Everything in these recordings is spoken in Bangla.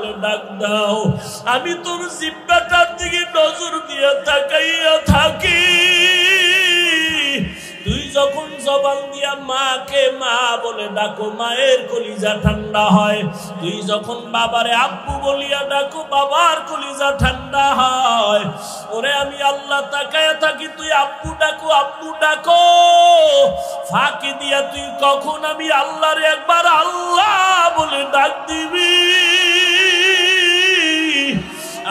বলে ডাক দাও। আমি তোর জিহ্বাটার দিকে নজর দিয়ে তাকাইয়া থাকি। তুই যখন জবান দিয়া মাকে মা বলে ডাকো, মায়ের কলিজা ঠান্ডা হয়। তুই যখন বাবারে আব্বু বলিয়া ডাকো, বাবার কলিজা ঠান্ডা হয়। ওরে আমি আল্লাহ তাকায়া থাকি, তুই আব্বু ডাকো, আব্বু ডাকো। ফাঁকি দিয়া তুই কখন আমি আল্লাহরে একবার আল্লাহ বলে ডাক দিবি।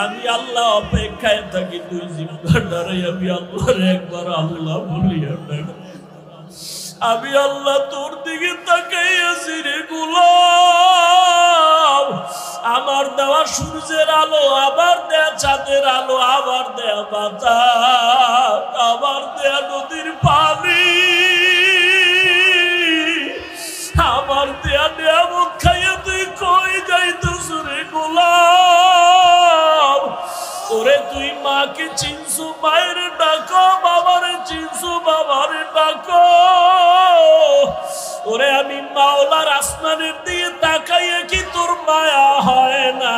আমি আল্লাহ অপেক্ষায় থাকি, তুই জিহ্বা ধরে আমি আল্লাহরে একবার আল্লাহ বলিয়া ডাক। আমি আল্লাহ তোর দিকে তাকাইয়াছি রে গোলাম। আমার দেওয়া সূর্যের আলো, আবার দেয়া চাঁদের আলো, আবার দেয়া বাতাস, আবার দেয়া নদীর পানি, আমার দেয়া নিয়ামত খাইয়া তুই কই যাইতেছ রে গোলাম। ওরে তুই মাকে চিনছু, মায়ের ডাকো, বাবারে চিনছু, বাবারে ডাকো। ওরে আমি মাওলার আসমানের দিকে তাকাইয়া কি তোর মায়া হয় না?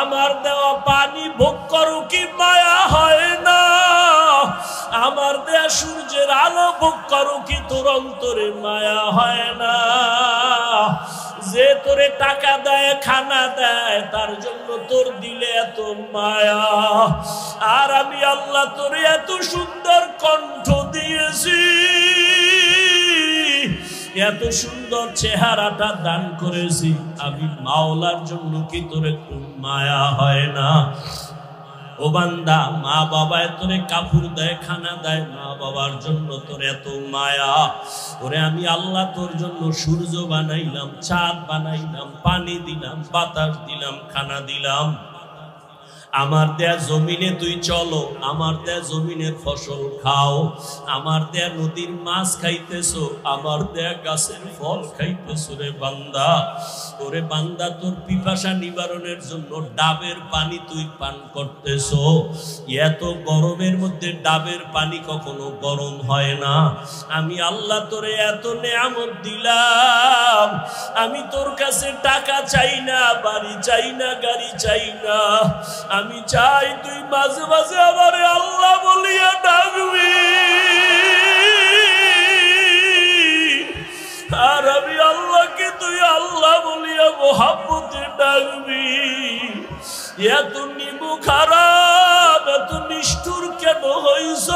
আমার দেওয়া পানি ভোগ করো কি মায়া হয় না? আমার দেয়া সূর্যের আলো ভোগ করো কি তোর অন্তরে মায়া হয় না? যে তোরে টাকা দেয়, খানা দেয়, তার জন্য তোর দিলে এত মায়া। আর আমি আল্লাহ তোরে এত সুন্দর কণ্ঠ দিয়েছি, এত সুন্দর চেহারাটা দান করেছি, আমি মাওলার জন্য কি তোর একটু মায়া হয় না? ও বান্দা, মা বাবা তোরে কাপড় দেয়, খানা দেয়, মা বাবার জন্য তোর এত মায়া। ওরে আমি আল্লাহ তোর জন্য সূর্য বানাইলাম, চাঁদ বানাইলাম, পানি দিলাম, বাতাস দিলাম, খানা দিলাম। আমার দেয়া জমিনে তুই চলো, আমার দেয়া জমিনের ফসল খাও, আমার দেয়া নদীর মাছ খাইতেছো, আমার দেয়া গাছের ফল খাইতেছো রে বান্দা। ওরে বান্দা, তোর পিপাসা নিবারণের জন্য ডাবের পানি তুই পান করতেছো। এত গরমের মধ্যে ডাবের পানি কখনো গরম হয় না। আমি আল্লাহ তোরে এত নেয়ামত দিলাম, আমি তোর কাছে টাকা চাই না, বাড়ি চাই না, গাড়ি চাই না। আমি চাই তুই মাঝে মাঝে আমারে আল্লাহ বলিয়া ডাকবি। আর আমি আল্লাহকে তুই আল্লাহ বলিয়া মোহাব্বতে ডাকবি। এত নিমু খারাপ, এত নিষ্ঠুর কেন হইছ?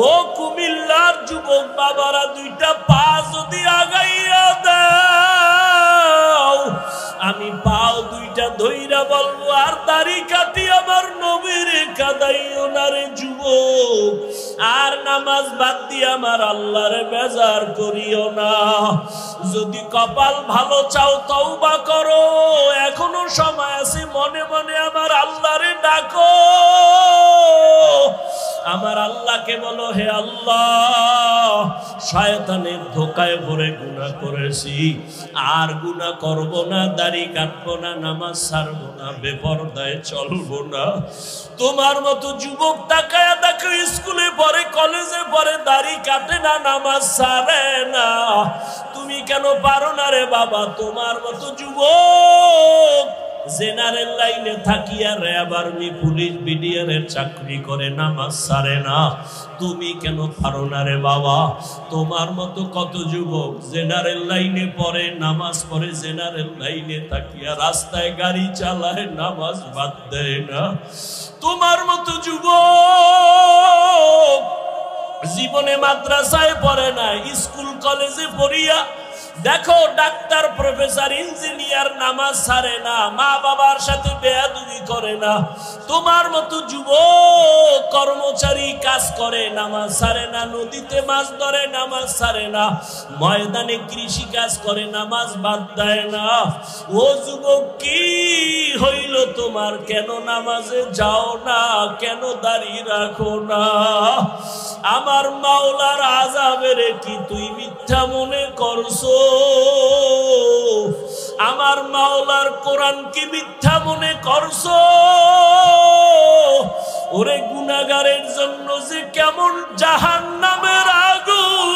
ও কুমিল্লার যুবক বাবারা, দুইটা পা যদি আগাইয়া দাও, আমি পাও দুইটা ধইরা বলবো, আর দাড়ি কাটি আমার নবীর কাদাইও না রে যুবক। আর নামাজ বাদ দিয়ে আমার আল্লাহরে বেজার করিও না। যদি কপাল ভালো চাও তওবা করো, এখনো সময় আছে, মনে মনে আমার আল্লাহরে ডাকো। আমার আল্লাহকে বলো, হে আল্লাহ, শয়তানের ধোকায় পড়ে গুনাহ করেছি, আর গুনাহ করব না, দাড়ি কাটবো না, নামাজ ছাড়বো না, বেপরদায় চলবো না। তোমার মতো যুবক তাকায়া দেখো, স্কুলে পড়ে, কলেজে পড়ে, দাড়ি কাটে না, নামাজ ছাড়ে না। তুমি কেন পারো না রে বাবা? তোমার মতো যুবক জেনারেল লাইনে থাকিয়া র্যাব, আর্মি, পুলিশ, বিডিআরের চাকরি করে, নামাজ ছাড়ে না। তুমি কেন পারো না রে বাবা? তোমার মতো কত যুবক জেনারেল লাইনে পড়ে, নামাজ পড়ে, জেনারেল লাইনে থাকিয়া রাস্তায় গাড়ি চালায়, নামাজ বাদ দেয় না। তোমার মতো যুবক জীবনে মাদ্রাসায় পড়ে না, স্কুল কলেজে পড়িয়া দেখো ডাক্তার, প্রফেসর, ইঞ্জিনিয়ার, নামাজ ছাড়ে না, মা বাবার সাথে বেয়াদবি করে না। তোমার মতো যুবক কর্মচারী কাজ করে, নামাজ ছাড়ে না, নদীতে মাছ ধরে, নামাজ ছাড়ে না, ময়দানে কৃষি কাজ করে, নামাজ বাদ দেয় না। ও যুবক, কি হইল তোমার? কেন নামাজে যাও না? কেন দাঁড়িয়ে রাখো না? আমার মাওলার আযাবের কি তুই মিথ্যা মনে করছো? আমার মাওলার কোরআন কি মিথ্যা মনে করছো? ওরে গুনাহগারের জন্য যে কেমন জাহান্নামের আগুন,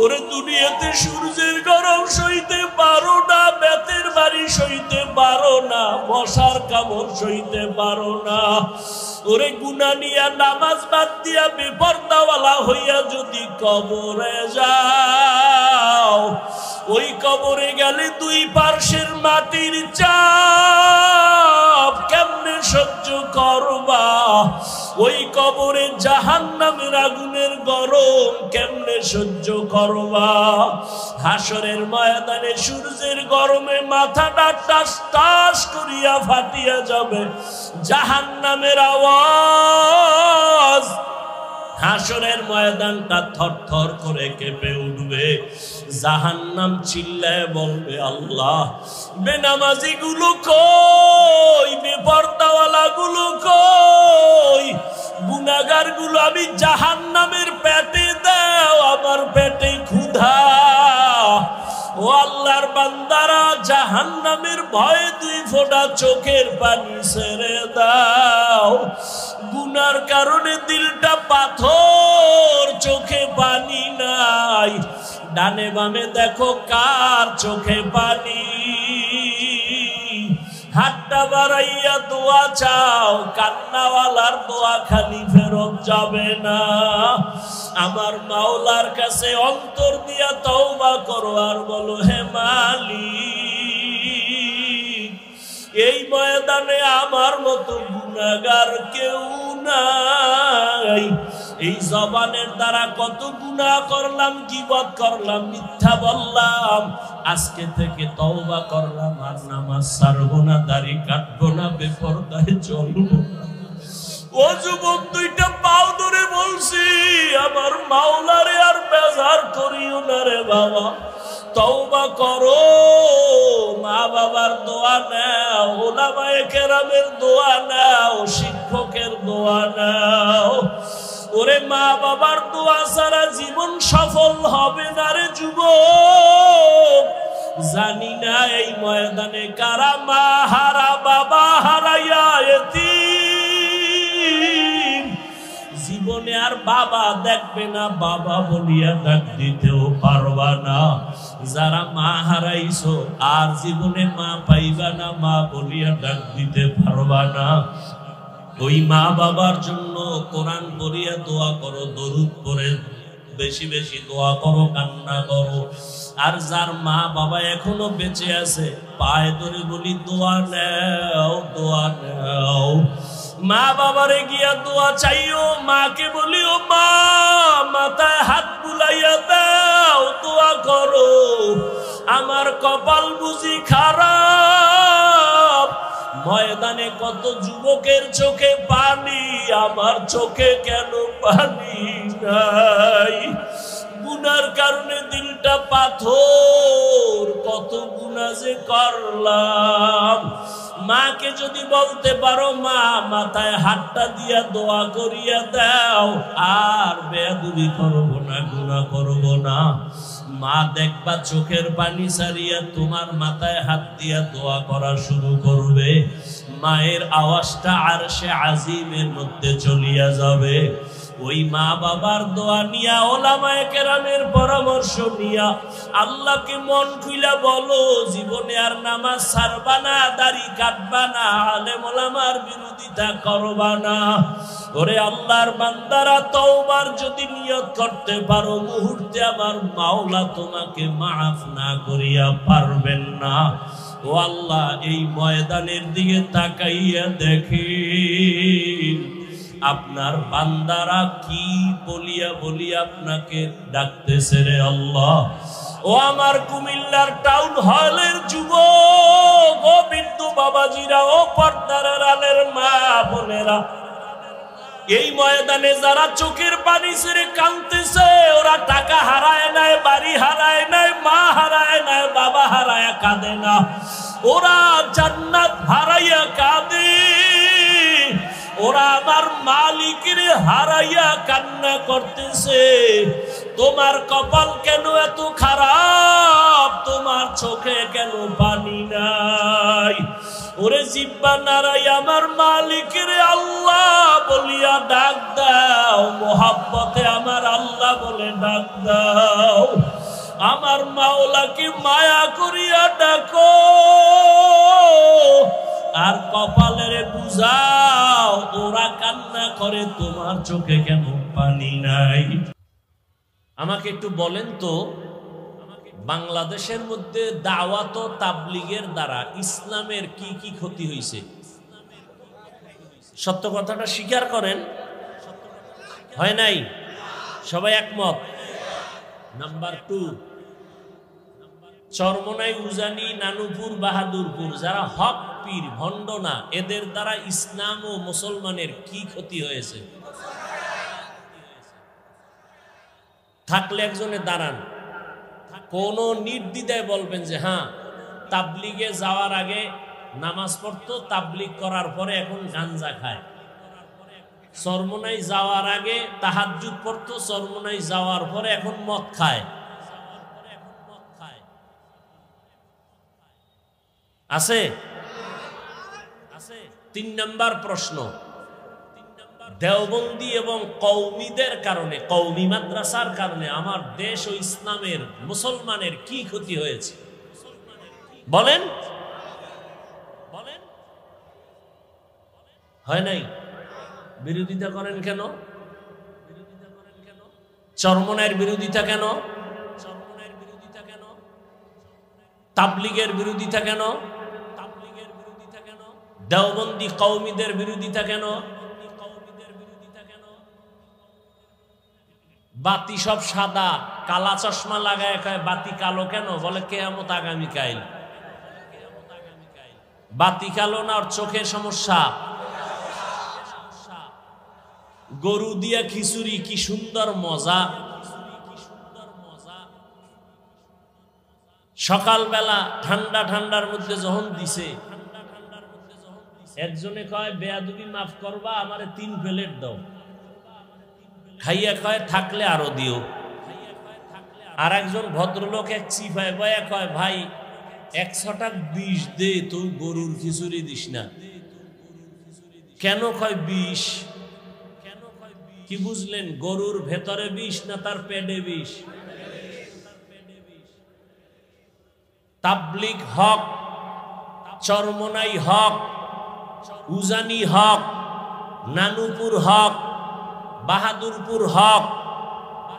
ওরে দুনিয়া এতে সূর্যের গরম সইতে পারো না, বেতের বাড়ি সইতে পারো না, মশার কামড় সইতে পারো না। ওরে গুনাহ নিয়া নামাজ বাদ দিয়া বেপরদাওয়ালা হইয়া যদি কবরে যাও, ওই কবরে গেলে দুই পার্শ্বের মাটির চাপ কেমনে সহ্য করবা? ওই কবরে জাহান্নামের আগুনের গরম কেমনে সহ্য করবা? হাসরের ময়দানে সূর্যের গরমে মাথাটা টাস টাস করিয়া ফাটিয়া যাবে, জাহান্নামের আওয়াজ, হাসরের ময়দানটা থরথর করে কেঁপে উঠবে। জাহান্নাম চিল্লায় বলবে, আল্লাহ, বেনামাজি গুলো কই, বেপরদাওয়ালা গুলো কই, গুনাহগার গুলো আমি জাহান্নামের পেটে দাও, আমার পেটে ক্ষুধা। ও আল্লাহর বান্দারা, জাহান্নামের ভয়ে দুই ফোঁটা চোখের পানি ছেড়ে দাও। গুনার কারণে দিলটা পাথর, চোখে পানি নাই। ডানে বামে দেখো কার চোখে পানি। হাতটা বাড়াইয়া দোয়া চাও, কান্নাওয়ালার দোয়া খালি ফেরত যাবে না। আমার মাওলার কাছে অন্তর দিয়া তওবা করো আর বলো, হে মালিক, এই ময়দানে আমার মতো গুনাহগার কেউ নাই। এই জবানের দ্বারা কত গুনাহ করলাম, গীবত করলাম, মিথ্যা বললাম। আজকে থেকে তওবা করলাম, আর নামাজ ছাড়বো না, দাড়ি কাটবো না, বেপরদায় চলবো না। ও যুবক, দুইটা পাও ধরে বলছি, আমার মাওলারে আর বেজার করিও না রে বাবা। তওবা করো, মা বাবার দোয়া নাও, উলামায়ে কেরামের দোয়া নাও, শিক্ষকের দোয়া নাও। ওরে মা বাবার দোয়া ছাড়া জীবন সফল হবে না রে যুবক। জানি না এই ময়দানে কারা মা হারা, বাবা হারাইয়া এতিম, জীবনে আর বাবা দেখবে না, বাবা বলিয়া ডাক দিতেও পারবা না। যারা মা হারাইছো আর জীবনে মা পাইবা না, মা বলিয়া ডাক দিতে পারবা না। ওই মা বাবার জন্য কোরআন পড়িয়া দোয়া করো, দরুদ পড়ে বেশি বেশি দোয়া করো, কান্না করো। আর যার মা বাবা এখনো বেঁচে আছে, পায়ে ধরে বলি দোয়া নাও, দোয়া নাও। মা বাবারে গিয়া দোয়া চাইও, মাকে বলিও, মা মাথায় হাত বুলাইয়া দাও, দোয়া করো। আমার কপাল বুঝি খারাপ, ময়দানে কত যুবকের চোখে পানি, আমার চোখে কেন পানি নাই? গুনার কারণে দিলটা পাথর, কত গুনাহ যে করলাম। মাকে যদি বলতে পারো, মা মাথায় হাতটা দিয়া দোয়া করিয়া দাও, আর বেয়াদবি করবো না, গুনাহ করবো না। মা দেখবা চোখের পানি ছাড়িয়া তোমার মাথায় হাত দিয়া দোয়া করা শুরু করবে। মায়ের আওয়াজটা আরশে আজিমের মধ্যে চলিয়া যাবে। ওই মা বাবার দোয়া নিয়া, ওলামায়ে কেরামের পরামর্শ নিয়া আল্লাহকে মন খুইলা বলো, জীবনে আর নামাজ ছাড়বা না, দাড়ি কাটবা না, আলেম ওলামার বিরোধিতা করবা না। ওরে আল্লাহর বান্দারা, তওবার যদি নিয়ত করতে পারো, মুহূর্তে আমার মাওলা তোমাকে মাফ না করিয়া পারবেন না। ও আল্লাহ, এই ময়দানের দিকে তাকাইয়া দেখি আপনার বান্দারা কি বলিয়া বলিয়া আপনাকে ডাকতেছে রে আল্লাহ। ও আমার কুমিল্লার টাউন হলের যুবক, ও বিন্দু বাবাজিরা, ও পর্দার আড়ালের মা বোনেরা, এই ময়দানে যারা চোখের পানি ছেড়ে কাঁদতেছে, ওরা টাকা হারায় নাই, বাড়ি হারায় নাই, মা হারায় নাই, বাবা হারায় কাঁদে না, ওরা জান্নাত হারাইয়া কাঁদে। ওরা আমার মালিকের হারাইয়া কান্না করতেছে। তোমার কপাল কেন এত খারাপ? তোমার চোখে কেন পানি নাই? ওরে জিব্বা নারাই আমার মালিকের আল্লাহ বলিয়া ডাক দাও, মোহাব্বতে আমার আল্লাহ বলে ডাক দাও। আমার মাওলাকে মায়া করিয়া ডাকো আর কপালের বুঝাও ওরা কান্না করে তোমার চোখে কেন পানি নাই। আমাকে একটু বলেন তো, বাংলাদেশের মধ্যে দাওয়াত ও তাবলীগের দ্বারা ইসলামের কি কি ক্ষতি হয়েছে? সত্য কথাটা স্বীকার করেন, হয় নাই? সবাই একমত? নাম্বার 2, চরমনাই, উজানি, নানুপুর, বাহাদুরপুর যারা হক পীর ভণ্ড না, এদের দ্বারা ইসলাম ও মুসলমানের কি ক্ষতি হয়েছে? থাকলে একজনে দাঁড়ান, কোন নির্দ্বিধায় বলবেন যে হ্যাঁ, তাবলীগে যাওয়ার আগে নামাজ পড়তো, তাবলীগ করার পরে এখন গাঞ্জা খায়। চরমনাই যাওয়ার আগে তাহাজ্জুদ পড়তো, চরমনাই যাওয়ার পরে এখন মদ খায়। আছে? 3 নাম্বার প্রশ্ন, দেওবন্দি এবং কওমিদের কারণে, কওমি মাদ্রাসার কারণে আমার দেশ ও ইসলামের মুসলমানের কি ক্ষতি হয়েছে? বলেন বলেন। হয় নাই? বিরোধিতা করেন কেন? চরমনাইয়ের বিরোধিতা কেন? তাবলীগের বিরোধিতা কেন? দেওবন্দি কওমিদের বিরোধিতা কেন? বাতি সব সাদা, কালা চশমা লাগায় কয় বাতি কালো কেন? বলে কিয়ামত আগামীকাল। বাতি কালো না, ওর চোখের সমস্যা। গরু দিয়া খিচুড়ি, কি সুন্দর মজা। সকালবেলা ঠান্ডা ঠান্ডার মধ্যে যখন দিছে, একজনে কয় বেয়াদবি মাফ করবা, আমারে 3 প্লেট দাও। খাইয়া কয় থাকলে আরো দিও। আর একজন ভদ্রলোক এক চিপায় বয়া কয় ভাই 100 টাকা বিষ দে, তুই গরুর খিচুড়ি দিস না কেন? কয় বিষ। কি বুঝলেন? গরুর ভেতরে বিষ না তার পেটে বিষ? তাবলীগ হক, চরমনাই হক, উজানি হক, নানুপুর হক, বাহাদুরপুর হক,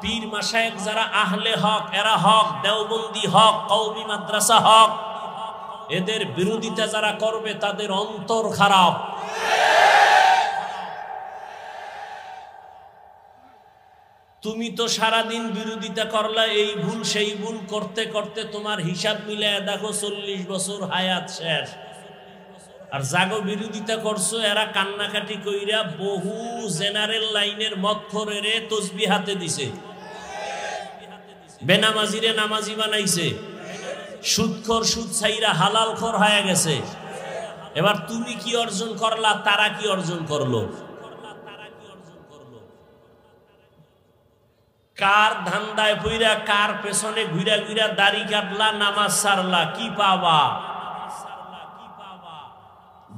পীর মাশায়েখ যারা আহলে হক এরা হক, দেওবন্দি হক, কওমি মাদ্রাসা হক। এদের বিরোধিতা যারা করবে তাদের অন্তর খারাপ। তুমি তো সারাদিন বিরোধিতা করলা, এই ভুল সেই ভুল করতে করতে তোমার হিসাব মিলায় দেখো 40 বছর হায়াত শেষ। আর জাগো বিরোধিতা করছো, এরা কান্নাকাটি কইরা বহু জেনারেল লাইনের মদখোরেরে তসবিহ হাতে দিছে, বেনামাজিরে নামাজি বানাইছে, সুদখোর সুদ ছাইরা হালালখোর হয়ে গেছে। এবার তুমি কি অর্জন করলা, তারা কি অর্জন করলো? কার ধান্দায় পইরা, কার পেছনে ঘুরা ঘুরা দাড়ি কাটলা, নামাজ সারলা, কি পাবা?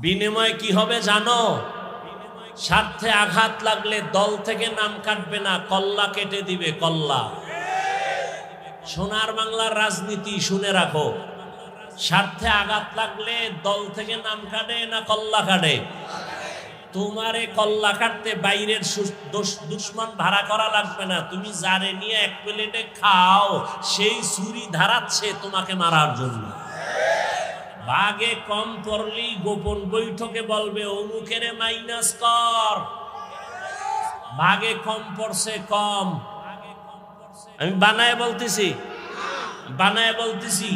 বিনিময় কি হবে জানো? স্বার্থে আঘাত লাগলে দল থেকে নাম কাটবে না, কল্লা কেটে দিবে, কল্লা। সোনার বাংলার রাজনীতি শুনে রাখো, স্বার্থে আঘাত লাগলে দল থেকে নাম কাটে না কল্লা কাটে? তোমারে কল্লা কাটতে বাইরের দুশ্মন ভাড়া করা লাগবে না, তুমি যারে নিয়ে 1 প্লেটে খাও সেই ছুরি ধারাচ্ছে তোমাকে মারার জন্য। ভাগে কম পড়লি গোপন বৈঠকে বলবে অমুকেরে মাইনাস কর, ভাগে কম পড়ছে কম। আমি বানায় বলতেছি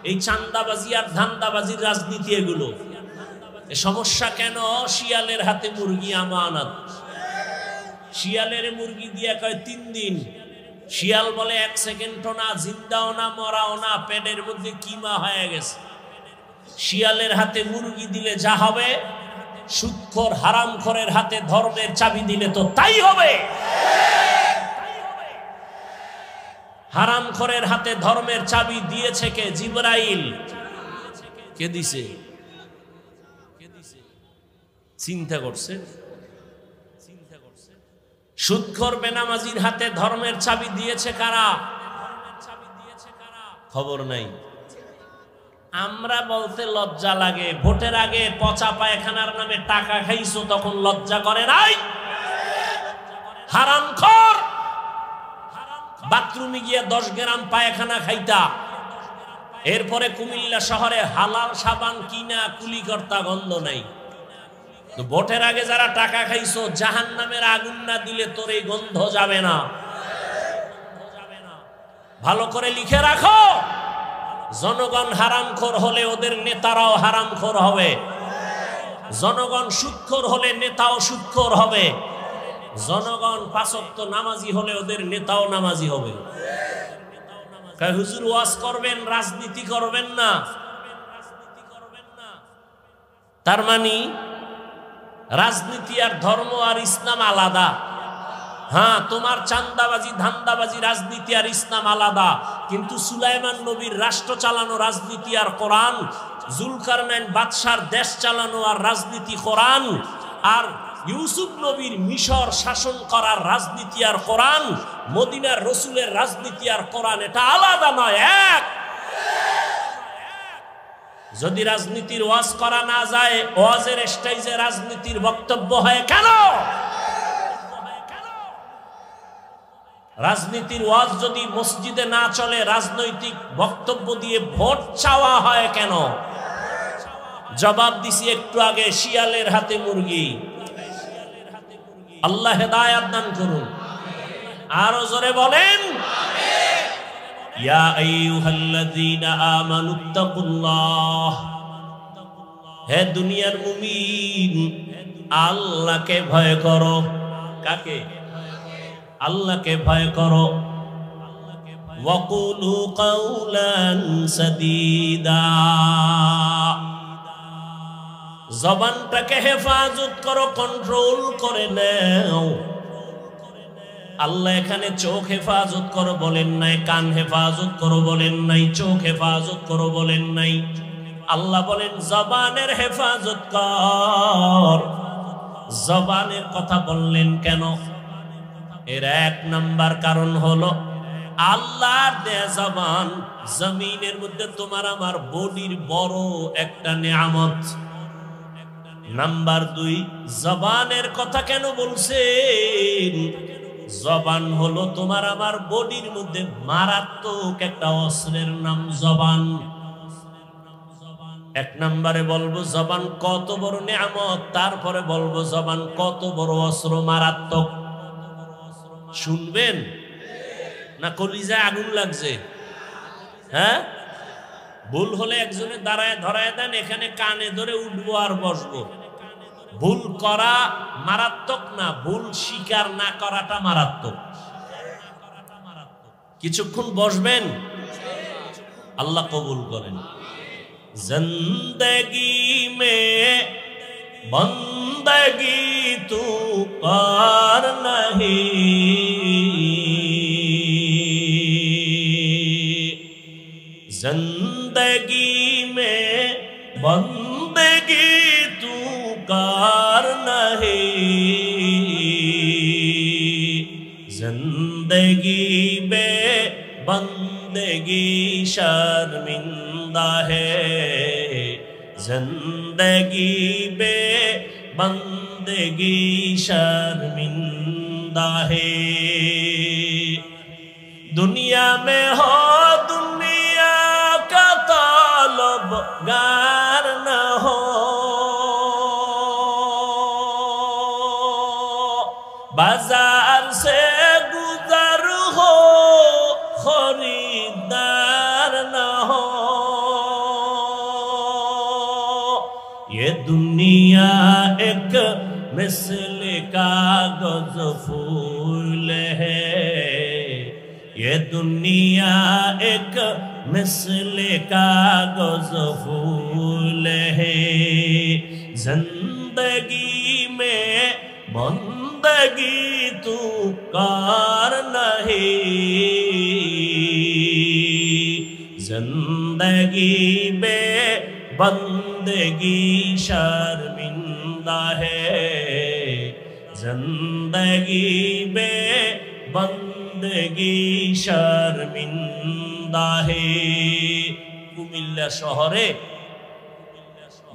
এই চান্দাবাজি আর ধান্দাবাজির রাজনীতি এগুলো। সমস্যা কেন? শিয়ালের হাতে মুরগি আমানত। শিয়ালের মুরগি দিয়া কয় 3 দিন, শিয়াল বলে 1 সেকেন্ডও না, জিন্দাও না, মরাও না, পেটের মধ্যে কিমা হয়ে গেছে। শিয়ালের হাতে মুরগি দিলে যা হবে, সুদখোর হারামখোরের হাতে ধর্মের চাবি দিলে তো তাই হবে। হারামখোরের হাতে ধর্মের চাবি দিয়েছে কে? জিবরাইল। কে দিছে? চিন্তা করছে? সুদখোর বেনামাজির হাতে ধর্মের চাবি দিয়েছে কারা? খবর নাই। আমরা বলতে লজ্জা লাগে, ভোটের আগে পচা পায়খানার নামে টাকা খাইছো তখন লজ্জা করে নাই? হারামখোর, বাথরুমে গিয়ে 10 গ্রাম পায়খানা খাইতা, এরপরে কুমিল্লা শহরে হালাল সাবান কিনা কুলি কর্তা গন্ধ নাই। তো ভোটের আগে যারা টাকা খাইছো, জাহান্নামের আগুন না দিলে তোর এই গন্ধ যাবে না। ভালো করে লিখে রাখো, জনগণ হারামখোর হলে ওদের নেতারাও হারামখোর হবে, জনগণ সুদখোর হলে নেতাও সুদখোর হবে, জনগণ 5 ওয়াক্ত নামাজি হলে ওদের নেতাও নামাজি হবে। হুজুর ওয়াজ করবেন, রাজনীতি করবেন না, তার মানে রাজনীতি আর ধর্ম আর ইসলাম আলাদা। হ্যাঁ, তোমার চান্দাবাজি ধান্দাবাজি রাজনীতি আর ইসলাম আলাদা, কিন্তু সুলাইমান নবীর রাষ্ট্র চালানো রাজনীতি আর কোরআন, জুলকারনাইন বাদশার দেশ চালানো আর রাজনীতি কোরআন, আর ইউসুফ নবীর মিশর শাসন করার রাজনীতি আর কোরআন, মদিনার রসুলের রাজনীতি আর কোরআন, এটা আলাদা নয়, এক। যদি রাজনীতির ওয়াজ করা না যায়, ওয়াজের স্টেজে রাজনীতির বক্তব্য হয় কেন? রাজনীতির ওয়াজ যদি মসজিদে না চলে, রাজনৈতিক বক্তব্য দিয়ে ভোট চাওয়া হয় কেন? জবাব দিছি একটু আগে, শিয়ালের হাতে মুরগি। আল্লাহ হেদায়েত দান করুন। আরো জোরে বলেন, ইয়া আইয়ুহাল্লাযীনা আমানুত্তাকুল্লাহ। হে দুনিয়ার মুমিন, আল্লাহকে ভয় করো। কাকে? আল্লাহকে ভয় করো। ওয়াকুলু কাওলান সাদীদা। জবানটাকে হেফাজত করো, কন্ট্রোল করে নাও। আল্লাহ এখানে চোখ হেফাজত করো বলেন নাই, কান হেফাজত করো বলেন নাই, চোখ হেফাজত করো বলেন নাই। আল্লাহ বলেন জবানের হেফাজত কর। জবানের কথা বললেন কেন? এর 1 নাম্বার কারণ হলো, আল্লাহর দেয়া জবান জমিনের মধ্যে তোমার আমার বডির বড় একটা নিয়ামত। নাম্বার 2, জবানের কথা কেন বলছেন? জবান হলো তোমার আমার বডির মধ্যে মারাত্মক একটা অস্ত্রের নাম জবান। 1 নম্বরে বলবো জবান কত বড় নিয়ামত, তারপরে বলবো জবান কত বড় অস্ত্র, মারাত্মক। শুনবেন না কলিজায় আগুন লাগছে? হ্যাঁ, ভুল হলে একজনে দাঁড়ায় ধরায় দেন, এখানে কানে ধরে উঠবো আর বসবো। ভুল করা মারাত্মক না, ভুল স্বীকার না করাটা মারাত্মক। কিছুক্ষণ বসবেন, আল্লাহ কবুল করেন। জিন্দেগি মে বন্দগি তু পার নহি, জিন্দেগি মে বন্দগি তু कार नहीं, जिंदगी में बंदगी शर्मिंदा है, जिंदगी में बंदगी शर्मिंदा है। दुनिया में हो दुनिया का तालबगार न हो, बाजार से गुजर हो खरीदार न हो। ये दुनिया एक मिसल कागज फूल है, ये दुनिया एक मिसल कागज फूल है। जिंदगी में बंदगी तू कार नहीं, जिंदगी में बंदगी शर्मिंदा है, जिंदगी में बंदगी शर्मिंदा জিন্দা হে। কুমিল্লা শহরে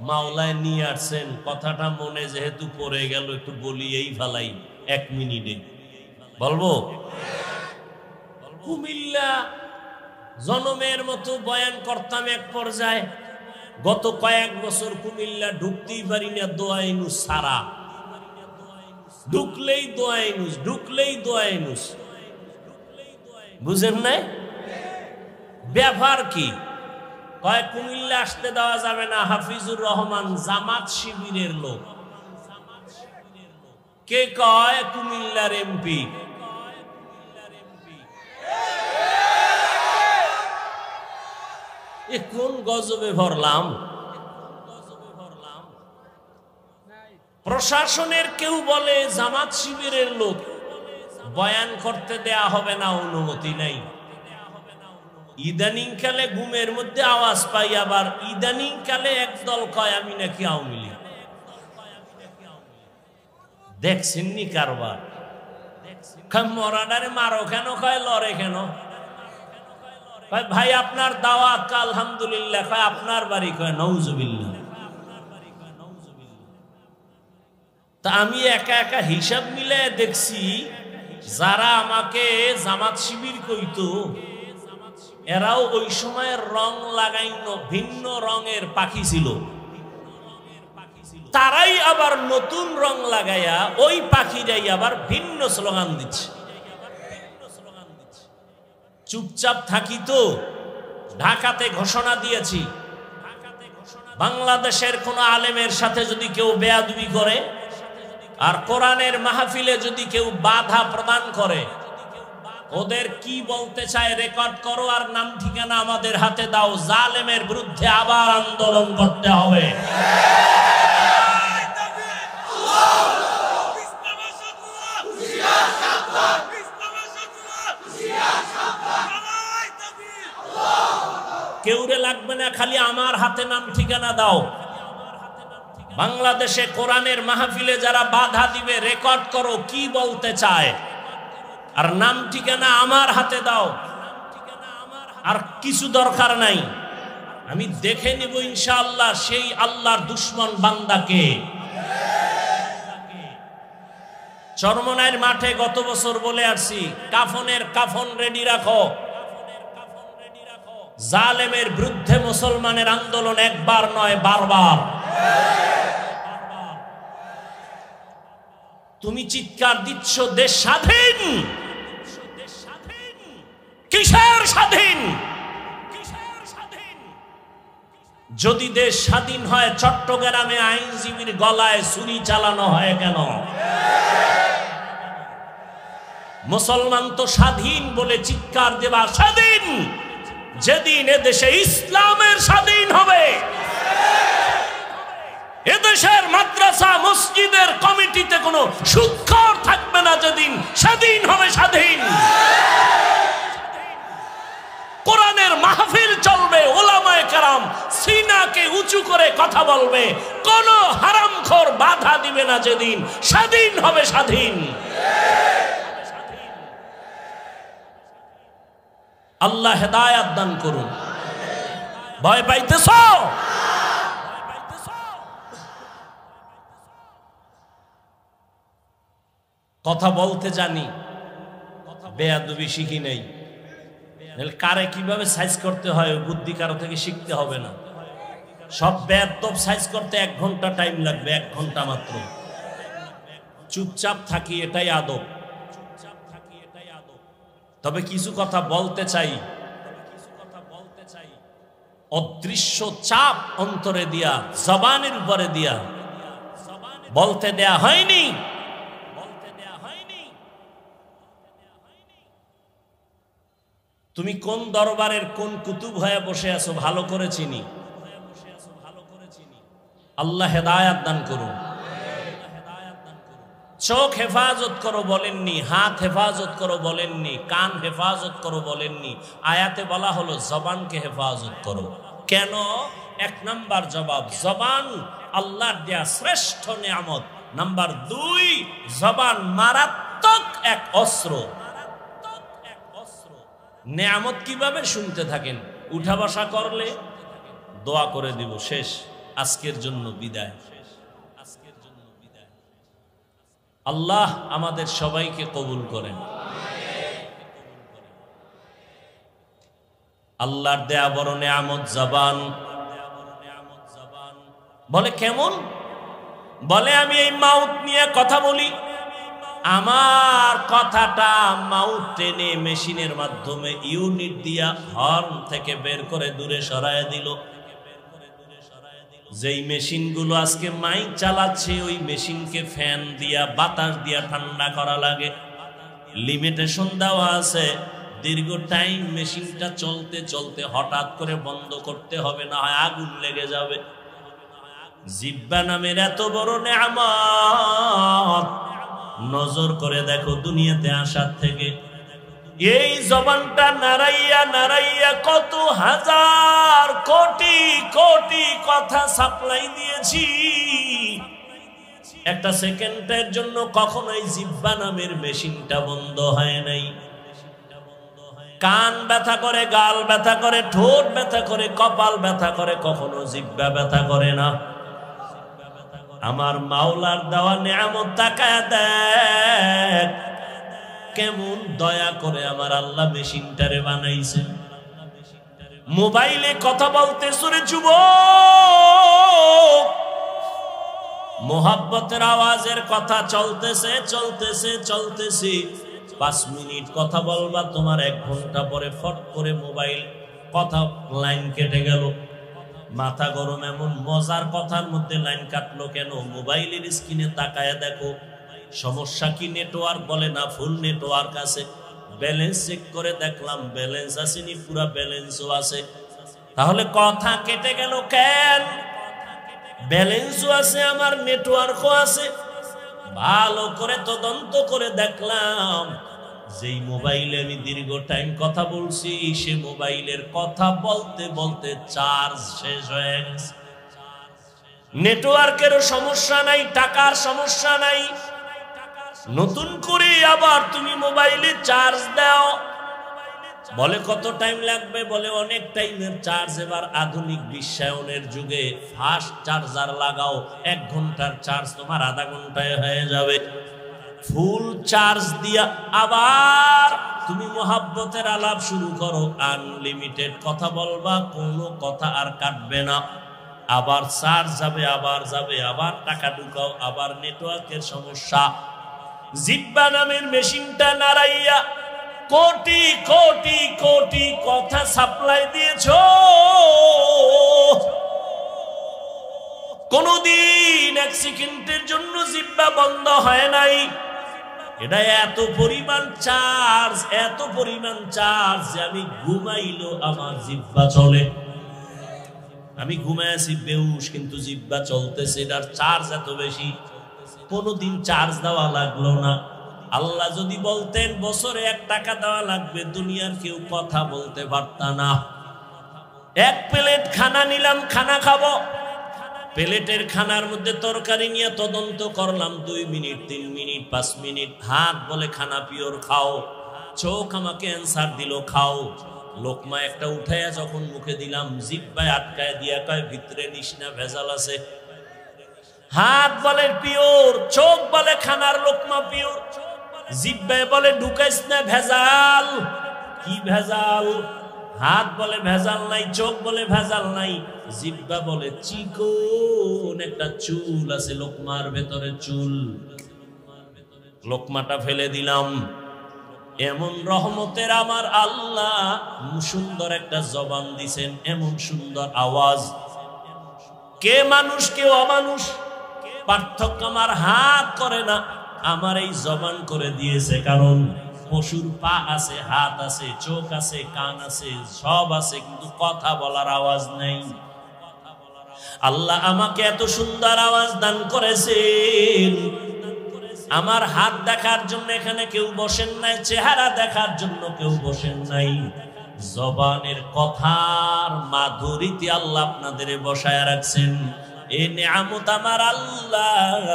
মাওলায় নিয়ে আসছেন, কথাটা মনে যেহেতু পড়ে গেল একটু বলি এই ফালাই 1 মিনিটে বলবো। কুমিল্লা জনমের মতো বয়ান করতাম, এক পর্যায়ে গত কয়েক বছর কুমিল্লা ঢুকতেই পারি না, দোয়াইনুস সারা, ঢুকলেই দোয়াইনুস, ঢুকলেই দোয়াইনুস। বুঝেন নাই ব্যাপার কি? কয় কুমিল্লা আসতে দেওয়া যাবে না, হাফিজুর রহমান জামাত শিবিরের লোক। কে কয়? কুমিল্লার এমপি। এ কোন গজবে ভরলাম? প্রশাসনের কেউ বলে জামাত শিবিরের লোক, বয়ান করতে দেয়া হবে না, অনুমতি নাই। ইদানিং কালে ঘুমের মধ্যে আওয়াজ পাই, আবার ইদানিং কালে একদল কয় আমি নাকি আওয়ামী লীগ। দেখছেননি কারবার? মরাডারে মারো কেন, কয় লড়ে কেন? ভাই আপনার দাওয়াত, আলহামদুলিল্লাহ। কয় আপনার বাড়ি? কয় নাউজুবিল্লাহ। তা আমি একা একা হিসাব মিলে দেখছি, যারা আমাকে জামাত শিবির কইতো এরাও ওই সময় রং লাগাইনো ভিন্ন রঙের পাখি ছিল। তারাই আবার নতুন রং লাগাইয়া ওই পাখিরাই আবার ভিন্ন স্লোগান দিচ্ছে। চুপচাপ থাকি তো? ঢাকাতে ঘোষণা দিয়েছি, বাংলাদেশের কোন আলেমের সাথে যদি কেউ বেয়াদবি করে আর কোরআনের মাহফিলে যদি কেউ বাধা প্রদান করে, ওদের কি বলতে চায় রেকর্ড করো আর নাম ঠিকানা আমাদের হাতে দাও। জালেমের বিরুদ্ধে আবার আন্দোলন করতে হবে। কেউরে লাগবে না, খালি আমার হাতে নাম ঠিকানা দাও। বাংলাদেশে কোরআনের মাহফিলে যারা বাধা দিবে রেকর্ড করো কি বলতে চায়, আর নাম ঠিকানা আমার হাতে দাও। আর কিছু দরকার নাই, আমি দেখে নিব ইনশাআল্লাহ সেই আল্লাহর দুশ্মন বান্দাকে। চরমনাইয়ের মাঠে গত বছর বলে আসছি, কাফনের কাফন রেডি রাখো। জালেমের বিরুদ্ধে মুসলমানের আন্দোলন একবার নয়, বারবার। তুমি চিৎকার দিচ্ছ দেশ স্বাধীন, কিসের স্বাধীন? যদি দেশ স্বাধীন হয় চট্টগ্রামে আইনজীবীর গলায় ছুরি চালানো হয় কেন? মুসলমান তো স্বাধীন বলে চিৎকার দেবা স্বাধীন যেদিন এদেশে ইসলামের স্বাধীন হবে, এদেশের মাদ্রাসা মসজিদের কমিটিতে কোনো সুদখোর থাকবে না, যেদিন স্বাধীন হবে স্বাধীন। কোরআনের মাহফিল চলবে, ওলামায়ে কেরাম সিনাকে উঁচু করে কথা বলবে, কোন হারামখোর বাধা দিবে না, যেদিন স্বাধীন হবে স্বাধীন। আল্লাহ হেদায়াত দান করুন। ভয় পাইতেছ? কথা বলতে জানি, বেয়াদবি শিখি নাই। কারে কিভাবে সাইজ করতে হয় বুদ্ধি কারো থেকে শিখতে হবে না। সব বেয়াদব সাইজ করতে 1 ঘন্টা টাইম লাগবে, 1 ঘন্টা মাত্র। চুপচাপ থাকি, এটাই আদব। তবে কিছু কথা বলতে চাই, অদৃশ্য চাপ অন্তরে দিয়া, জবানের উপরে দিয়া বলতে দেয়া হয়নি। তুমি কোন দরবারের কোন কুতুব হয়ে বসে আছো ভালো করে চিনি। আল্লাহ হেদায়াত দান করুন। চোখ হেফাজত করো বলেননি, হাত হেফাজত করো বলেননি, কান হেফাজত করো বলেননি। আয়াতে বলা হলো জবানকে হেফাজত করো। কেন? 1 নাম্বার জবাব, জবান আল্লাহর দেয়া শ্রেষ্ঠ নিয়ামত। নাম্বার 2, জবান মারাত্মক এক অস্ত্র। নেয়ামত কিভাবে শুনতে থাকেন, উঠা বসা করলে দোয়া করে দিব, শেষ, আজকের জন্য বিদায়। আল্লাহ আমাদের সবাইকে কবুল করেন। আল্লাহর দেয়া বড় নেয়ামত জবান। বলে কেমন? বলে আমি এই মাউথ নিয়ে কথা বলি, আমার কথাটা মাউথ টেনে মেশিনের মাধ্যমে ইউনিট দিয়া হর্ন থেকে বের করে দূরে সরায় দিল। যেই মেশিনগুলো আজকে মাইক চালাচ্ছে ওই মেশিনকে ফ্যান দিয়া বাতাস দিয়া ঠান্ডা করা লাগে, লিমিটেশন দেওয়া আছে। দীর্ঘ টাইম মেশিনটা চলতে চলতে হঠাৎ করে বন্ধ করতে হবে, না হয় আগুন লেগে যাবে। জিহ্বা নামের এত বড় নেয়ামত নজর করে দেখো, দুনিয়াতে আসার থেকে এই জবানটা নাড়াইয়া নাড়াইয়া কত হাজার কোটি কোটি কথা সাপ্লাই দিয়েছি। একটা সেকেন্ডের জন্য কখনোই জিহ্বা নামের মেশিনটা বন্ধ হয় নাই। কান ব্যথা করে, গাল ব্যথা করে, ঠোঁট ব্যথা করে, কপাল ব্যথা করে, কখনো জিহ্বা ব্যথা করে না। আমার মাওলার দেওয়া নেয়ামত তাকায় দেখ, কেমন দয়া করে আমার আল্লাহ মেশিনটারে বানাইছে। মোবাইলে কথা বলতে শুনে যুবক, মোহাব্বতের আওয়াজের কথা চলতেছে চলতেছে চলতেছে, 5 মিনিট কথা বলবা, তোমার 1 ঘন্টা পরে ফট করে মোবাইল কথা লাইন কেটে গেল। মাথা গরম, এমন মজার কথার মধ্যে লাইন কাটলো কেন? মোবাইলের স্ক্রিনে তাকায় দেখো সমস্যা কি, নেটওয়ার্ক বলে না ফুল নেটওয়ার্ক আছে। ব্যালেন্স চেক করে দেখলাম ব্যালেন্স আসেনি, পুরা ব্যালেন্সও আছে। তাহলে কথা কেটে গেল কেন? ব্যালেন্সও আছে, আমার নেটওয়ার্কও আছে। ভালো করে তদন্ত করে দেখলাম যেই মোবাইলে আমি দীর্ঘ টাইম কথা বলছি, সে মোবাইলের কথা বলতে বলতে চার্জ শেষ হয়ে গেছে। নেটওয়ার্কেরও সমস্যা নাই, টাকার সমস্যা নাই, নতুন করে আবার তুমি মোবাইলে চার্জ দাও। বলে কত টাইম লাগবে? বলে অনেক টাইমের চার্জ। এবার আধুনিক বিশ্বায়নের যুগে ফাস্ট চার্জার লাগাও, 1 ঘন্টার চার্জ তোমার আধা ঘন্টায় হয়ে যাবে। ফুল চার্জ দিয়া আবার তুমি মোহাব্বতের আলাপ শুরু করো, আনলিমিটেড কথা বলবা, কোনো কথা আর কাটবে না। আবার চার্জ যাবে, আবার যাবে, আবার টাকা ঢুকাও, আবার নেটওয়ার্কের সমস্যা। জিহ্বা নামের মেশিনটা নাড়াইয়া কোটি কোটি কোটি কথা সাপ্লাই দিয়েছো, কোনদিন 1 সেকেন্ডের জন্য জিহ্বা বন্ধ হয় নাই। এটা এত পরিমাণ চার্জ, এত পরিমাণ চার্জ যে আমি ঘুমাইলো আমার জিহ্বা চলে। আমি ঘুমায় আছি বেহুশ, কিন্তু জিহ্বা চলতেছে, এটার চার্জ এত বেশি। কোনদিন চার্জ দেওয়া লাগলো না। আল্লাহ যদি বলতেন বছরে 1 টাকা দেওয়া লাগবে, দুনিয়ার কেউ কথা বলতে পারত না। 1 প্লেট খানা নিলাম, খানা খাবো, প্লেটের খানার মধ্যে তরকারি নিয়ে তদন্ত করলাম 2 মিনিট, 3 মিনিট, 5 মিনিট। হাত বলে খানা পিওর খাও, চোখ আমাকে অ্যান্সার দিল খাও। লোকমা একটা উঠাইয়া যখন মুখে দিলাম, জিহ্বায় আটকায় দিয়া কয় ভিতরে নিস না, ভেজাল আছে। হাত বলে পিওর, চোখ বলে খানার লোকমা পিওর, জিহ্বায় বলে ঢুকাইস না, ভেজাল। কি ভেজাল? হাত বলে ভেজাল নাই, চোখ বলে ভেজাল নাই, জিহ্বা বলে চিকন একটা চুল আছে লোকমার ভেতরে, চুল। লোকমাটা ফেলে দিলাম। এমন রহমতের আমার আল্লাহ সুন্দর একটা জবান দিছেন, এমন সুন্দর আওয়াজ। কে মানুষ কে অমানুষ পার্থক্য আমার হাত করে না, আমার এই জবান করে দিয়েছে। কারণ পশুর পা আছে, হাত আছে, চোখ আছে, কান আছে, সব আছে, কিন্তু কথা বলার আওয়াজ নেই। আল্লাহ আমাকে এত সুন্দর আওয়াজ দান করেছেন। আমার হাত দেখার জন্য এখানে কেউ বসেন নাই, চেহারা দেখার জন্য কেউ বসেন নাই, জবানের কথার মাধুরীতে আল্লাহ আপনাদের বসায় রাখছেন। এই নিয়ামত আমার আল্লাহ।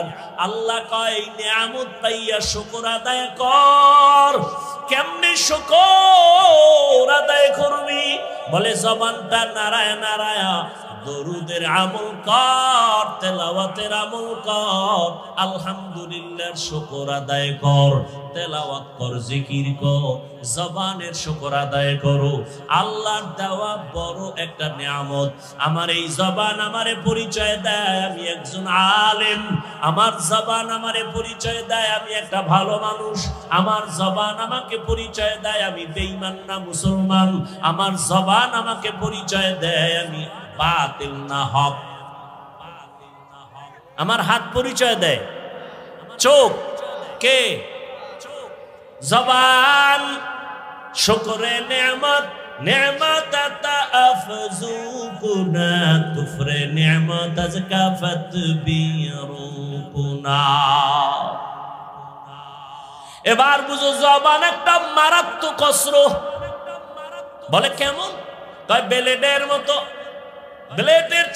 আল্লাহ কয় এই নিয়ামত পাইয়া শুকর আদায় কর। কেমনে শুকর আদায় করবি? বলে জবানটা নারায় নারায় দরুদের আমল কর, তেলাওয়াতের আমল কর, আলহামদুলিল্লাহর শুকর আদায় কর, তেলাওয়াত কর, জিকির কর, জবানের শুকর আদায় করো। আল্লাহর দেওয়া বড় একটা নিয়ামত। আমার এই জবান আমারে পরিচয় দেয় আমি একজন আলেম, আমার জবান আমারে পরিচয় দেয় আমি একটা ভালো মানুষ, আমার জবান আমাকে পরিচয় দেয় আমি বেঈমান না মুসলমান, আমার জবান আমাকে পরিচয় দেয় আমি বাতিল না হক। আমার হাত পরিচয় দেয়, চোখ কে? জবান। শুকরে নেয়ামত, নেয়ামত আতা আফজু কুনা, কুফরে নেয়ামত আজ কাফত বিরুকুনা। এবার বুঝো জবান একটা মারাত্মক অস্ত্র। বলে কেমন? কয় ব্লেডের মতো, ব্লেডের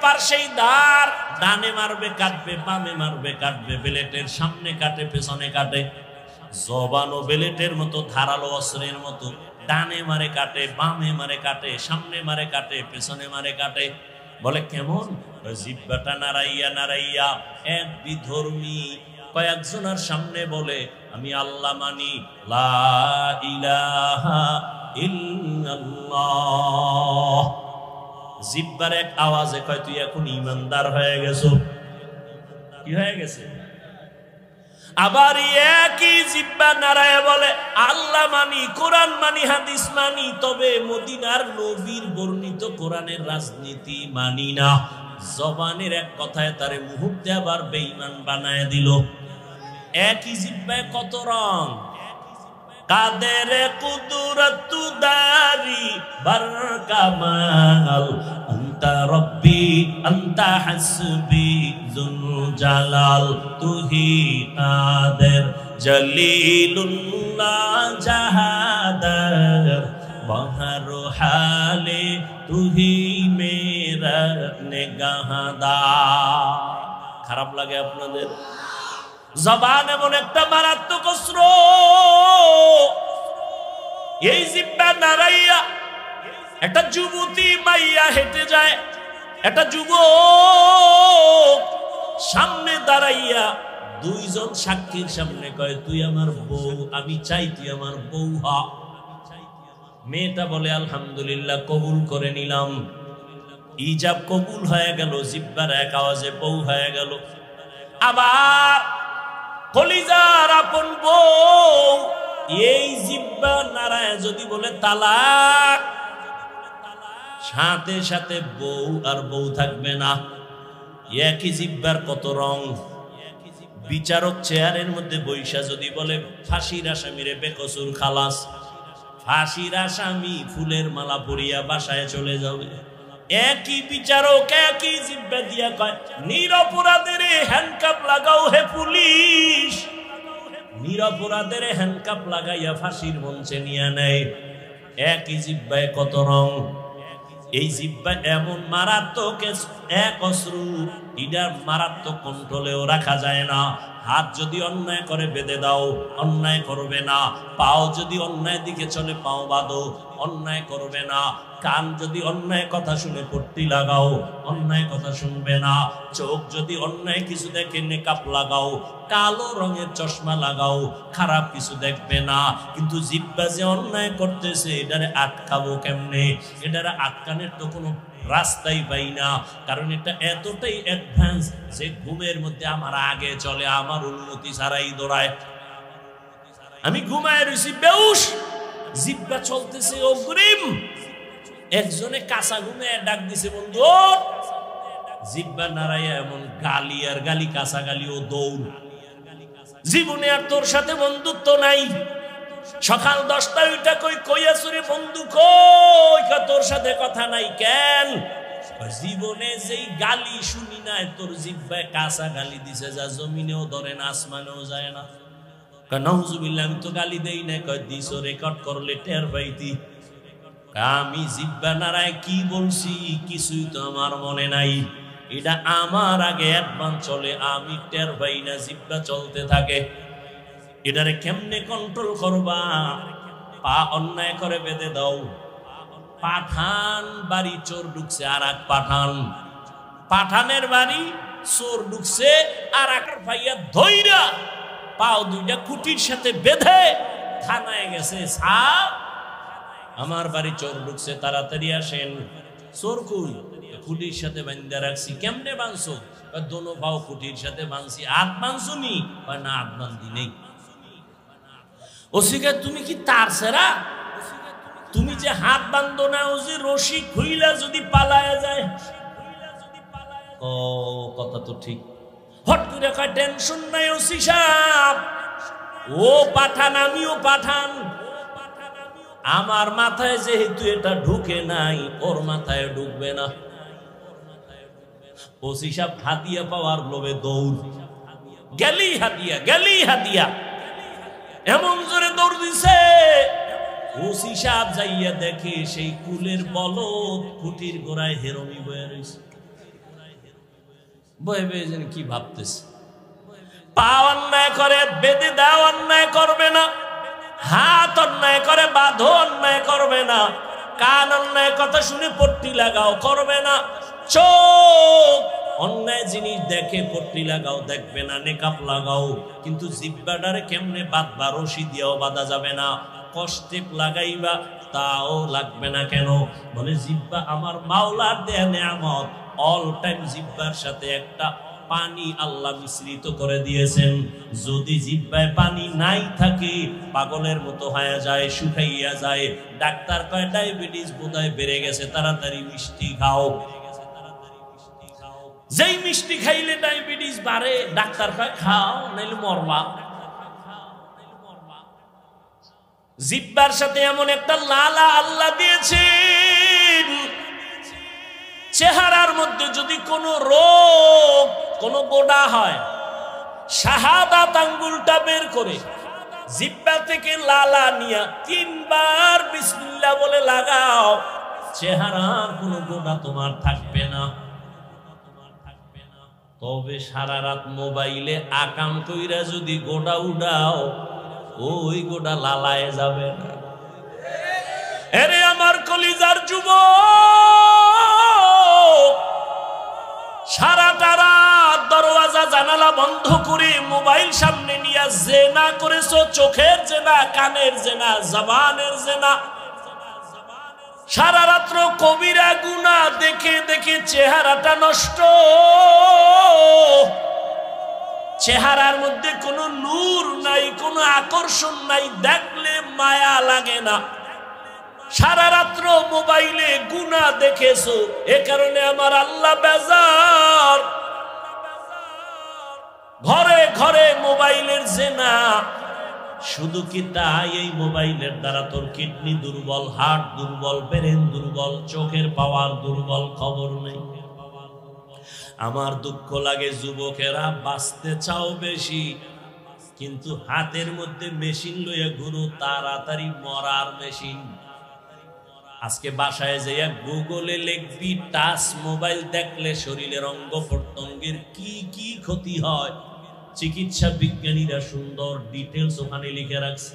পার্শ্বেই ধার, ডানে মারবে কাটবে, বামে মারবে কাটবে, ব্লেডের সামনে কাটে পেছনে কাটে। জবানও ব্লেডের মতো, ধারালো অস্ত্রের মতো, ডানে মারে কাটে, বামে মারে কাটে, সামনে মারে কাটে, পেছনে মারে কাটে। বলে কেমন? জিহ্বাটা নাড়াইয়া নাড়াইয়া এক বিধর্মী কয়েকজনের সামনে বলে আমি আল্লাহ মানি, লা ইলাহা ইল্লাল্লাহ। জিহ্বার এক আওয়াজে কয় তুই এখন ঈমানদার হয়ে গেছো। কি হয়ে গেছে? আবার একই জিহ্বা নারায়ে বলে আল্লাহ মানি, কোরআন মানি, হাদিস মানি, তবে মদিনার নবীর বর্ণিত কোরআনের রাজনীতি মানি না। জবানের এক কথায় তারে মুহূর্তে আবার বেঈমান বানায় দিল। একই জিহ্বায় কত রং। কাদের কুদরত দারি বার কামাল, আনতা রব্বি আনতা হাসবি যুল জালাল, তুহি কাদের জলিলুল্লাহ জাহাদার, বাহর হালে তুহি মেরা নেগাহদার। খারাপ লাগে আপনাদের? জবান এমন একটা মারাত্মক অস্ত্র। এই জিহ্বা নাড়াইয়া একটা যুবতী মাইয়া হেঁটে যায়, একটা যুবক সামনে দাঁড়াইয়া দুইজন সাক্ষীর সামনে কয় তুই আমার বউ, আমি চাই তুই আমার বউ হ। মেয়েটা বলে আলহামদুলিল্লাহ, কবুল করে নিলাম। ইজাব কবুল হয়ে গেল, জিহ্বার এক আওয়াজে বউ হয়ে গেল। আবার কলিজার আপন বউ, এই জিহ্বা নারায় যদি বলে তালাক, সাথে সাথে বউ আর বউ থাকবে না। একই জিহ্বার কত রং। বিচারক চেয়ারের মধ্যে বৈশা যদি বলে ফাঁসির আসামিরে বেকসুর খালাস, ফাঁসির আসামি ফুলের মালা পরিয়া বাসায় চলে যাবে। একই বিচারক একই জিহ্বা দিয়া কয় নিরপরাধের হ্যান্ডকাপ লাগাও হে পুলিশ, নিরপরাধের হ্যান্ডকাপ লাগাইয়া ফাঁসির মঞ্চে নিয়ে নেয়। একই জিহ্বায় কত রং। এই জিহ্বা এমন মারাত্মক এক অস্ত্র, এটার মারাত্মক কন্ট্রোলেও রাখা যায় না। হাত যদি অন্যায় করে বেঁধে দাও, অন্যায় করবে না। পাও যদি অন্যায় দিকে চলে, পাও বাঁধো, অন্যায় করবে না। কান যদি অন্যায় কথা শুনে পট্টি লাগাও, অন্যায় কথা শুনবে না। চোখ যদি অন্যায় কিছু দেখে নেকাপ লাগাও, কালো রঙের চশমা লাগাও, খারাপ কিছু দেখবে না। কিন্তু জিহ্বা যে অন্যায় করতেছে, এটারে আটকাবো কেমনে? এটারে আটকানোর তো কোনো রাস্তাই পাই না। কারণ এটা এতটাই অ্যাডভান্স যে ঘুমের মধ্যে আমার আগে চলে, আমার অনুমতি ছাড়াই দৌড়ায়। আমি ঘুমায় রয়েছি বেউস, জিহ্বা চলতেছে অগ্রিম। একজনে কাঁচা ঘুমে ডাক দিছে বন্ধু, জিহ্বা নাড়াইয়া এমন গালি আর গালি, কাঁচা গালি ও দৌড়। জীবনে আর তোর সাথে বন্ধুত্ব নাই। সকাল 10টায় ওইটা কই কইয়াছরে বন্ধু কই, তোর সাথে কথা নাই কেন? জীবনে যেই গালি শুনি নাই, তোর জিহ্বায় কাঁচা গালি দিছে যা জমিনেও ধরে না, আসমানেও যায় না। নাউজুবিল্লাহ, আমি তো গালি দেই না। কয় দিছ, রেকর্ড করলে টের পাইতি। আমি জিহ্বা নাড়ায় কি বলছি কিছুই তো আমার মনে নাই। এটা আমার আগে অ্যাডভান্স চলে, আমি টের পাই না, জিব্বা চলতে থাকে। এটারে কেমনে কন্ট্রোল করবা? পা অন্যায় করে বেঁধে দাও। পাঠান বাড়ি চোর ঢুকছে, আর এক পাঠানের বাড়ি চোর ঢুকছে, আর এক ভাইয়া ধইরা পাও দুইটা কুটির সাথে বেঁধে থানায় গেছে। সাপ, আমার বাড়ি চোর ঢুকছে, তাড়াতাড়ি আসেন। চোর কই? খুঁটির সাথে বান্ধা রাখছি। কেমনে বাঁধছো? দোনো পাও খুঁটির সাথে বাঁধছি। হাত বাঁধছো নি? না, হাত বাঁধি নেই। ওসিকে তুমি কি তার সেরা? তুমি যে হাত বাঁধো না, ও যে রশি খুইলা যদি পালায়া যায়। ও কথা তো ঠিক। হট করে কয় টেনশন নাই ওসি সাহেব, ও পাঠান আমিও পাঠান। আমার মাথায় যেহেতু এটা ঢুকে নাই, ওর মাথায় ঢুকবে না। ওসি সাহেব হাতিয়া পাওয়ার লোভে দৌড়, গেলি হাতিয়া, এমন জোরে দৌড় দিছে। ওসি সাহেব যাইয়া দেখে সেই কুলের বলদ খুঁটির গোড়ায় হেরমি বয়ে রয়েছে। বয়ে বয়ে যেন কি ভাবতেছে। পা অন্যায় করে বেঁধে দাও, অন্যায় করবে না। হাত অন্যায় করে বাঁধো, অন্যায় করবে না। কান অন্যায় কথা শুনে পট্টি লাগাও, করবে না। চোখ অন্যায় জিনিস দেখে পট্টি লাগাও, দেখবে না। নেকাপ লাগাও, কিন্তু জিব্বাটারে কেমনে বাঁধবা? রশি দিয়েও বাঁধা যাবে না। কষ্টে লাগাইবা, তাও লাগবে না। কেন? বলে জিব্বা আমার মাওলার দেয়া নেয়ামত। অল টাইম জিব্বার সাথে একটা পানি আল্লাহ মিশ্রিত করে দিয়েছেন। যদি জিব্বায় পানি নাই থাকে, পাগলের মতো হয়ে যায়, শুকাইয়া যায়। ডাক্তার কয় ডায়াবেটিস বোধহয় বেড়ে গেছে, তাড়াতাড়ি মিষ্টি খাও। যেই মিষ্টি খাইলে ডায়াবেটিস বাড়ে, ডাক্তার কয় খাও, নাইলে মরবা। জিব্বার সাথে এমন একটা লালা আল্লাহ দিয়েছেন, চেহারার মধ্যে যদি কোনো রোগ, কোনো গোডা হয়, শাহাদাত আঙ্গুলটা বের করে জিব্বা থেকে লালা নিয়া 3 বার বিসমিল্লাহ বলে লাগাও, চেহারার কোনো গোডা তোমার থাকবে না। তবে সারা রাত মোবাইলে আকাম কইরা যদি গোডা উড়াও, ওই গোডা লালায় যাবে না। এরে আমার কলিজার যুবক, সারাটা রাত দরওয়াজা জানালা বন্ধ করে মোবাইল সামনে নিয়ে জেনা করেছো। চোখের জেনা, কানের জেনা, জবানের জেনা। সারা রাত্র কবিরা গুনাহ দেখে দেখে চেহারাটা নষ্ট। চেহারার মধ্যে কোনো নূর নাই, কোনো আকর্ষণ নাই, দেখলে মায়া লাগে না। সারা রাত্র মোবাইলে গুনাহ দেখেছো, এ কারণে আমার আল্লাহ বেজার। ঘরে ঘরে মোবাইলের জেনা। শুধু কি তাই? এই মোবাইলের দ্বারা তোর কিডনি দুর্বল, হার্ট দুর্বল, ব্রেন দুর্বল, চোখের পাওয়ার দুর্বল, খবর নেই। আমার দুঃখ লাগে, যুবকেরা বাঁচতে চাও বেশি, কিন্তু হাতের মধ্যে মেশিন লইয়া ঘুরো, তাড়াতাড়ি মরার মেশিন। আজকে বাসায় যাইয়া গুগলে লিখবি টাচ মোবাইল দেখলে শরীরের অঙ্গ প্রত্যঙ্গের কি কি ক্ষতি হয়, চিকিৎসা বিজ্ঞানীরা সুন্দর ডিটেলস ওখানে লিখে রাখছে।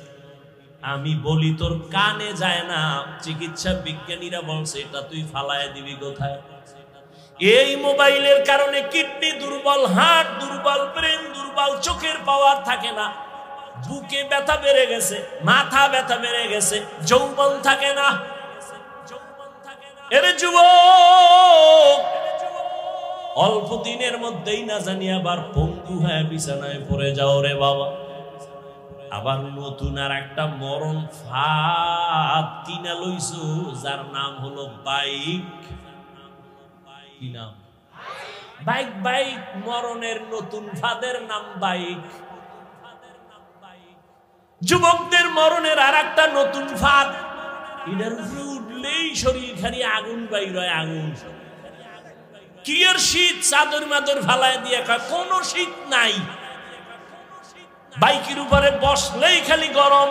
আমি বলি তোর কানে যায় না, চিকিৎসা বিজ্ঞানীরা বলছে এটা তুই ফালায় দিবি কোথায়? এই মোবাইলের কারণে কিডনি দুর্বল, হার্ট দুর্বল, ব্রেন দুর্বল, চোখের পাওয়ার থাকে না, বুকে ব্যথা বেড়ে গেছে, মাথা ব্যথা বেড়ে গেছে, যৌবন থাকে না। এরে যুবক, অল্প দিনের মধ্যেই না জানি আবার পঙ্গু হয়ে বিছানায় পড়ে যাও রে বাবা। আবার নতুন আর একটা মরণ ফাঁদ কিনা লইছো, যার নাম হলো বাইক। কি নাম? বাইক। বাইক মরণের নতুন ফাঁদের নাম বাইক। যুবকদের মরণের আর একটা নতুন ফাঁদ, এটার উপরে উঠলেই শরীর খালি আগুন বাইর হয়, আগুন। কি আর শীত? চাদর মাদর ফালায় দিয়ে কোনো শীত নাই। বাইকের উপরে বসলেই খালি গরম,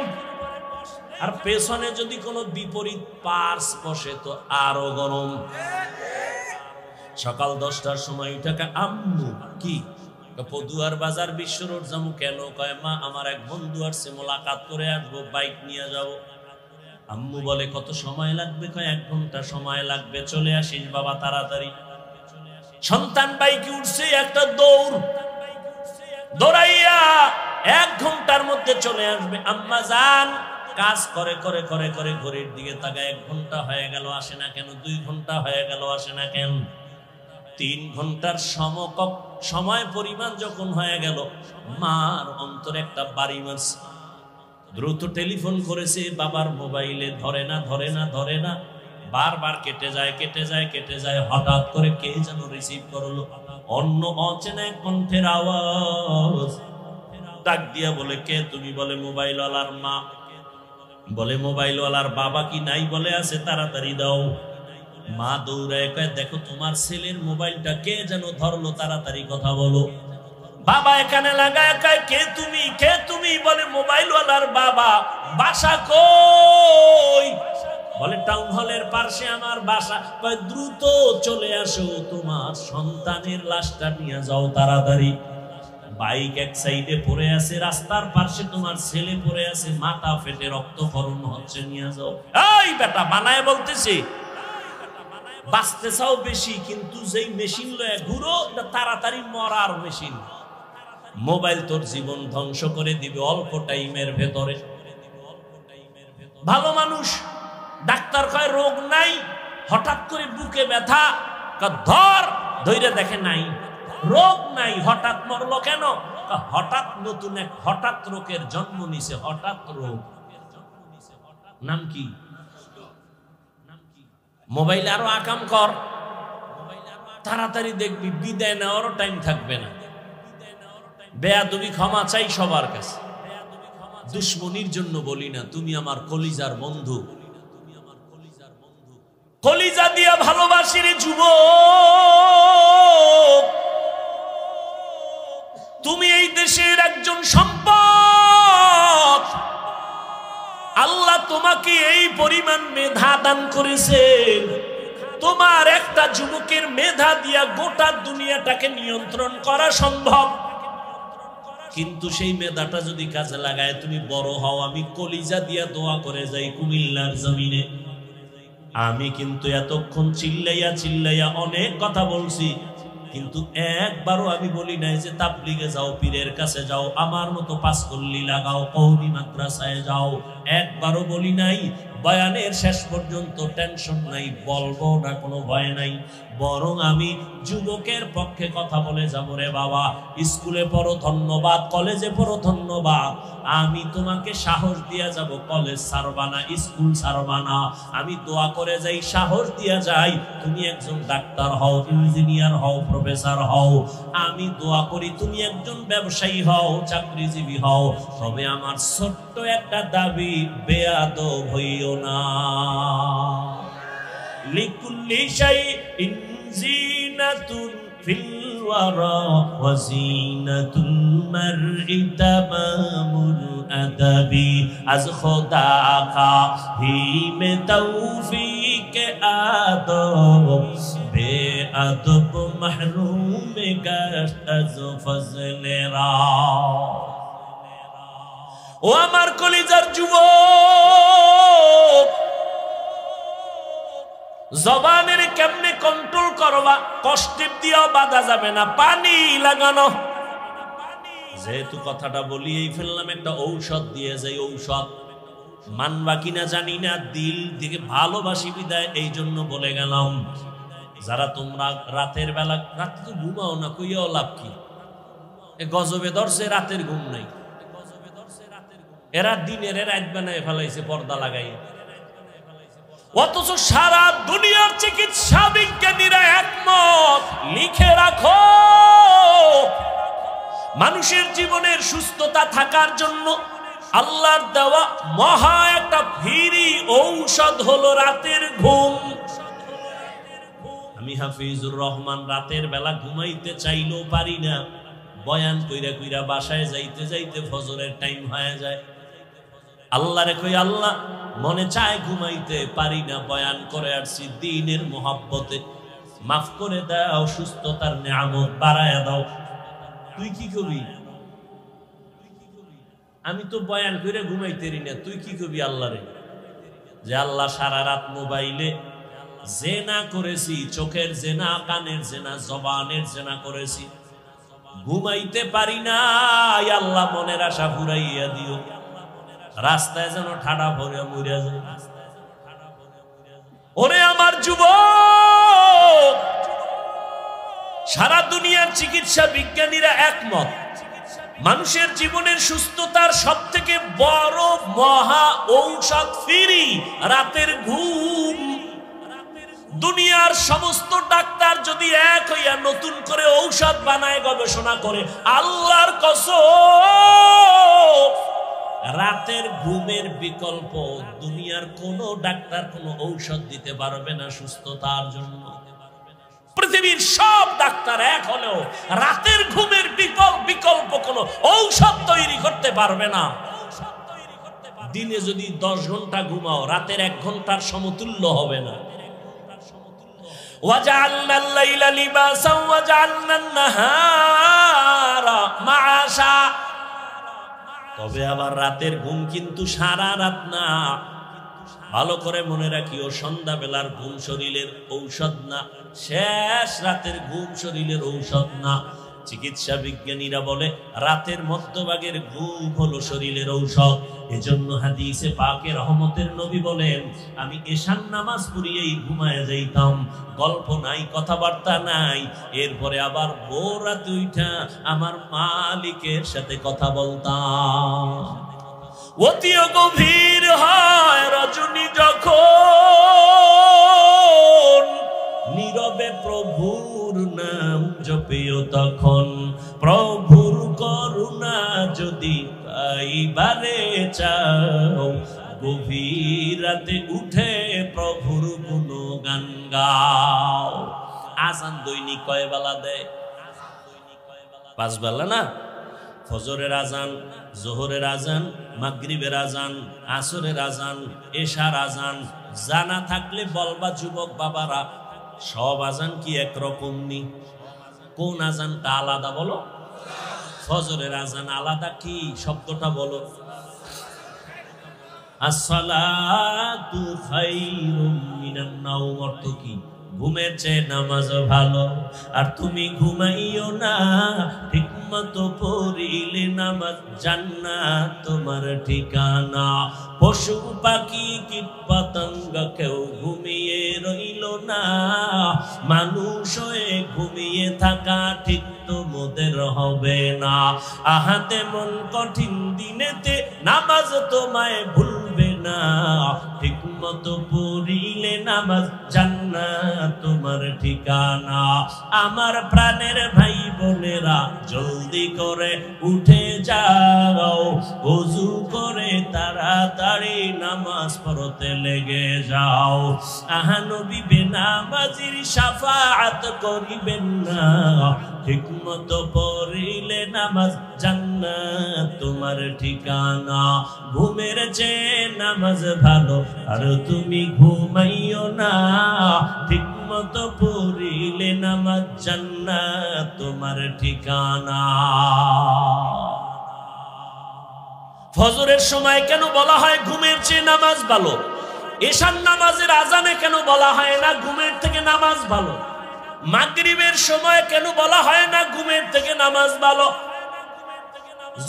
আর পেছনে যদি কোনো বিপরীত পার্স বসে তো আরো গরম। সকাল 10টার সময় উঠাকে আম্মু কি পদুয়ার বাজার বিশ্ব রোড যাবো কেন? কয় মা আমার এক বন্ধু আসছে, মোলাকাত করে আসবো, বাইক নিয়ে যাব। আম্মু বলে কত সময় লাগবে? কয় 1 ঘন্টা সময় লাগবে। চলে আসিস বাবা তাড়াতাড়ি। সন্তান বাইকে উঠছে, একটা দৌড়, দৌড়াইয়া 1 ঘন্টার মধ্যে চলে আসবে। আম্মা জান কাজ করে করে করে করে ঘড়ির দিকে তাকায়, 1 ঘন্টা হয়ে গেল আসে না কেন? 2 ঘন্টা হয়ে গেল আসে না কেন? 3 ঘন্টার সময় পরিমাণ যখন হয়ে গেল, মার অন্তরে একটা বাড়ি মারছে। দ্রুত টেলিফোন করেছে, বাবার মোবাইলে ধরে না ধরে না ধরে না, বারবার কেটে যায় কেটে যায় কেটে যায়। হঠাৎ করে কে যেন রিসিভ করলো, অন্য অচেনা এক কণ্ঠের আওয়াজ। ডাক দিয়া বলে কে তুমি? বলে মোবাইলওয়ালার মা। বলে মোবাইলওয়ালার বাবা কি নাই? বলে আছে, তাড়াতাড়ি দাও। মা দৌড়ায় কয় দেখো তোমার ছেলের মোবাইলটা কে যেন ধরলো, তাড়াতাড়ি কথা বলো। বাবা এখানে লাগায় কয় কে তুমি? কে তুমি? বলে মোবাইলওয়ালার বাবা। বাসা কই? বলে টাউন হলের পাশে আমার বাসা। কয় দ্রুত চলে আসো, তোমার সন্তানের লাশটা নিয়ে যাও তাড়াতাড়ি। বাইক এক সাইডে পড়ে আছে, রাস্তার পাশে তোমার ছেলে পড়ে আছে, মাথা ফেটে রক্তক্ষরণ হচ্ছে, নিয়ে যাও। এই বেটা বানায় বলতেছে, বাঁচতে চাও বেশি, কিন্তু যেই মেশিন লয়ে ঘুরো এটা তাড়াতাড়ি মরার মেশিন। মোবাইল তোর জীবন ধ্বংস করে দিবে অল্প টাইমের ভেতরে। ভালো মানুষ, ডাক্তার কয় রোগ নাই, হঠাৎ করে বুকে ব্যথা, ধৈর্য দেখে নাই, রোগ নাই, হঠাৎ মরলো কেন? হঠাৎ নতুন এক হঠাৎ রোগের জন্ম নিছে। হঠাৎ রোগ নাম কি? মোবাইলে আরো আকাম কর, তাড়াতাড়ি দেখবি বিদায় নেওয়ারও টাইম থাকবে না। বেয়াদবি ক্ষমা চাই সবার কাছে, দুশ্মনির জন্য বলি না, তুমি আমার কলিজার বন্ধু, কলিজা দিয়া ভালোবাসি রে যুবক। তুমি এই দেশের একজন সম্পদ। আল্লাহ তোমাকে এই পরিমাণ মেধা দান করেছেন, তোমার একটা যুবকের মেধা দিয়া গোটা দুনিয়াটাকে নিয়ন্ত্রণ করা সম্ভব। কিন্তু সেই মেধাটা যদি কাজে লাগায় তুমি বড় হও, আমি কলিজা দিয়া দোয়া করে যাই কুমিল্লার জমিনে। আমি কিন্তু এতক্ষণ চিল্লাইয়া চিল্লাইয়া অনেক কথা বলছি, কিন্তু একবারও আমি বলি নাই যে তাবলিগে যাও, পীরের কাছে যাও, আমার মতো পাঁচকল্লি লাগাও, কওমি মাদ্রাসায় যাও, একবারও বলি নাই। বয়ানের শেষ পর্যন্ত টেনশন নাই, বলবো না, কোনো ভয় নাই। বরং আমি যুবকের পক্ষে কথা বলে যাবো, রে বাবা স্কুলে পড়ো ধন্যবাদ, কলেজে পড়ো ধন্যবাদ, আমি তোমাকে সাহস দিয়া যাব, কলেজ ছাড়বা না, স্কুল ছাড়বা না। আমি দোয়া করে যাই, সাহস দিয়া যাই, তুমি একজন ডাক্তার হও, ইঞ্জিনিয়ার হও, প্রফেসর হও। আমি দোয়া করি তুমি একজন ব্যবসায়ী হও, চাকরিজীবী হও। তবে আমার ছোট্ট একটা দাবি, বেয়াদব হইও না। লিকুল্লি শাইইন জিনাতুন ফিল ওয়ারা ওয়া জিনাতুল মারই তামামুল আদাবি। আজ খোদা কা হি মে তৌফিক আদব, বেআদব মাহরুম গাশত আজ ফজলে রা। ও আমার কলিজার যুবক, জবানের কেমনে কন্ট্রোল করবা, কষ্টের দিয়েও বাধা যাবে না, পানি লাগানো। যেহেতু কথাটা বলিয়েই ফেললাম, একটা ঔষধ দিয়ে যাই। ঔষধ মানবা কিনা জানি না, দিল থেকে ভালোবাসি বিদায় এই জন্য বলে গেলাম। যারা তোমরা রাতের বেলা, রাতে তো ঘুমাও না, কইয়াও লাভ কি? গজবে ধরছে, রাতের ঘুম নাই। এরা দিনের রাত বানায় ফেলাইছে পর্দা লাগাই। অথচ সারা দুনিয়ার চিকিৎসা বিজ্ঞানীরা একমত, লিখে রাখো, মানুষের জীবনের সুস্থতা থাকার জন্য আল্লাহর দেওয়া মহা একটা ফ্রি ঔষধ হলো রাতের ঘুম। আমি হাফিজুর রহমান রাতের বেলা ঘুমাইতে চাইলেও পারি না। বয়ান কইরা কইরা বাসায় যাইতে যাইতে ফজরের টাইম হয়ে যায়। আল্লাহরে কই, আল্লাহ মনে চায় ঘুমাইতে পারি না, বয়ান করে আসছি দিনের মোহাব্বতে, মাফ করে দাও, সুস্থতার নিয়ামত বাড়ায় দাও। তুই কি কবি? আমি তো বয়ান করে ঘুমাইতেরি না, তুই কি কবি আল্লাহরে? যে আল্লাহ সারা রাত মোবাইলে জেনা করেছি, চোখের জেনা, কানের জেনা, জবানের জেনা করেছি, ঘুমাইতে পারি না, আল্লাহ মনের আশা ফুরাইয়া দিও, রাস্তায় যেন ঠাডা ভরে মরিয়া যায়। ওরে আমার যুবক, সারা দুনিয়ার চিকিৎসা বিজ্ঞানীরা একমত, মানুষের জীবনের সুস্থতার সবথেকে বড় মহা ঔষধ ফ্রি রাতের ঘুম। দুনিয়ার সমস্ত ডাক্তার যদি এক হইয়া নতুন করে ঔষধ বানায়, গবেষণা করে, আল্লাহর কসম রাতের ঘুমের বিকল্প দুনিয়ার কোন ডাক্তার কোন ঔষধ দিতে পারবে না সুস্থতার জন্য। পৃথিবীর সব ডাক্তার এক হলেও রাতের ঘুমের বিকল্প কোন ঔষধ তৈরি করতে পারবে না। দিনে যদি 10 ঘন্টা ঘুমাও, রাতের 1 ঘন্টার সমতুল্য হবে না। وَجَعَلْنَا اللَّيْلَ لِبَاسًا وَجَعَلْنَا النَّهَارَ مَعَاشًا। তবে আবার রাতের ঘুম কিন্তু সারা রাত না। ভালো করে মনে রাখিও, সন্ধ্যাবেলার ঘুম শরীরের ঔষধ না, শেষ রাতের ঘুম শরীরের ঔষধ না। চিকিৎসা বিজ্ঞানীরা বলে রাতের মধ্যভাগের ঘুম হলো শরীরের ঔষধ। এজন্য হাদিসে পাকে রহমতের নবী বলেন, আমি এশার নামাজ পড়িয়েই ঘুমায় যাইতাম, গল্প নাই, কথাবার্তা নাই, এরপরে আবার ভোর রাতে উঠা আমার মালিকের সাথে কথা বলতাম। অতি গভীর হয় রজনী যখন, নীরবে প্রভুর নাম জপিও তখন, প্রভুর করুণা যদি পাইবারে চাও, গভীর রাতে উঠে প্রভুর গুণগান গাও। আজান দৈনিক কয় বেলা দেয়? 5 বেলা না? ফজরের আজান, জোহরের আজান, মাগরিবের আজান, আসরের আজান, এশার আজান। জানা থাকলে বলবা যুবক বাবারা, সব আজান কি একরকম নি? কোন আজানটা আলাদা বলো? ফজরের আজান আলাদা, কি শব্দটা বলো? আসসালাতু খায়রুম মিনান নাওম, অর্থ কি? ঘুমের চেয়ে নামাজ ভালো। আর তুমি ঘুমাইও না, ঠিক মতো পড়িলে নামাজ জান্নাত তোমার ঠিকানা। পশু পাখি কীট পতঙ্গ কেউ ঘুমিয়ে রইল না, মানুষ হয়ে ঘুমিয়ে থাকা ঠিক তোমাদের হবে না। আহাতে মন কঠিন দিনেতে নামাজ তোমায় ভুলবে না, ঠিক মতো পড়িলে নামাজ জান্নাত তোমার ঠিকানা। আমার প্রাণের ভাই বোনেরা, জলদি করে উঠে যাও, ওযু করে তাড়াতাড়ি নামাজ পড়তে লেগে যাও। আহা নবী বেনামাজির শাফাআত করিবেন না, ঠিক মতো পড়িলে নামাজ জান্নাত তোমার ঠিকানা। ঘুমের চেয়ে নামাজ ভালো, আর তুমি ঘুমাইও না, ঠিক মতো পড়িলে নামাজ জান্নাত তোমার ঠিকানা। ফজরের সময় কেন বলা হয় ঘুমের চেয়ে নামাজ ভালো? এশার নামাজের আজানে কেন বলা হয় না ঘুমের থেকে নামাজ ভালো? মাগরিবের সময় কেন বলা হয় না ঘুমের থেকে নামাজ ভালো?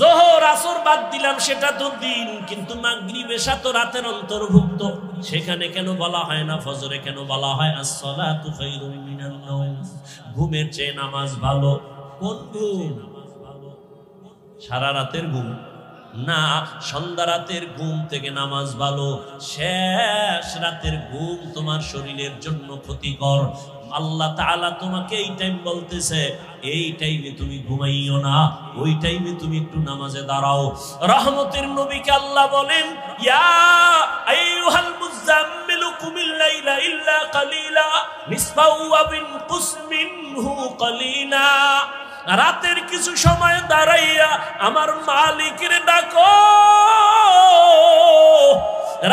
যোহর আসর বাদ দিলাম, সেটা তো দিন, কিন্তু মাগরিব এশা তো রাতের অন্তর্ভুক্ত, সেখানে কেন বলা হয় না? ফজরে কেন বলা হয় আসসালাতু খায়রুম মিনান নাওম? ঘুমের চেয়ে নামাজ ভালো। কোন ঘুম? সারা রাতের ঘুম না, সন্ধ্যা রাতের ঘুম থেকে নামাজ ভালো। শেষ রাতের ঘুম তোমার শরীরের জন্য ক্ষতিকর। আল্লাহ তাআলা তোমাকে এই টাইম বলতেছে, এই টাইমে তুমি ঘুমাইও না, ওই টাইমে তুমি একটু নামাজে দাঁড়াও। রহমতের নবীকে আল্লাহ বলেন, ইয়া আইয়ুহাল মুযাম্মিলু কুমিল লাইলা ইল্লা কালিলা নিসফাহু ওয়া বিনকুস মিনহু কালিলা। রাতের কিছু সময় দাঁড়াইয়া আমার মালিকের ডাকো,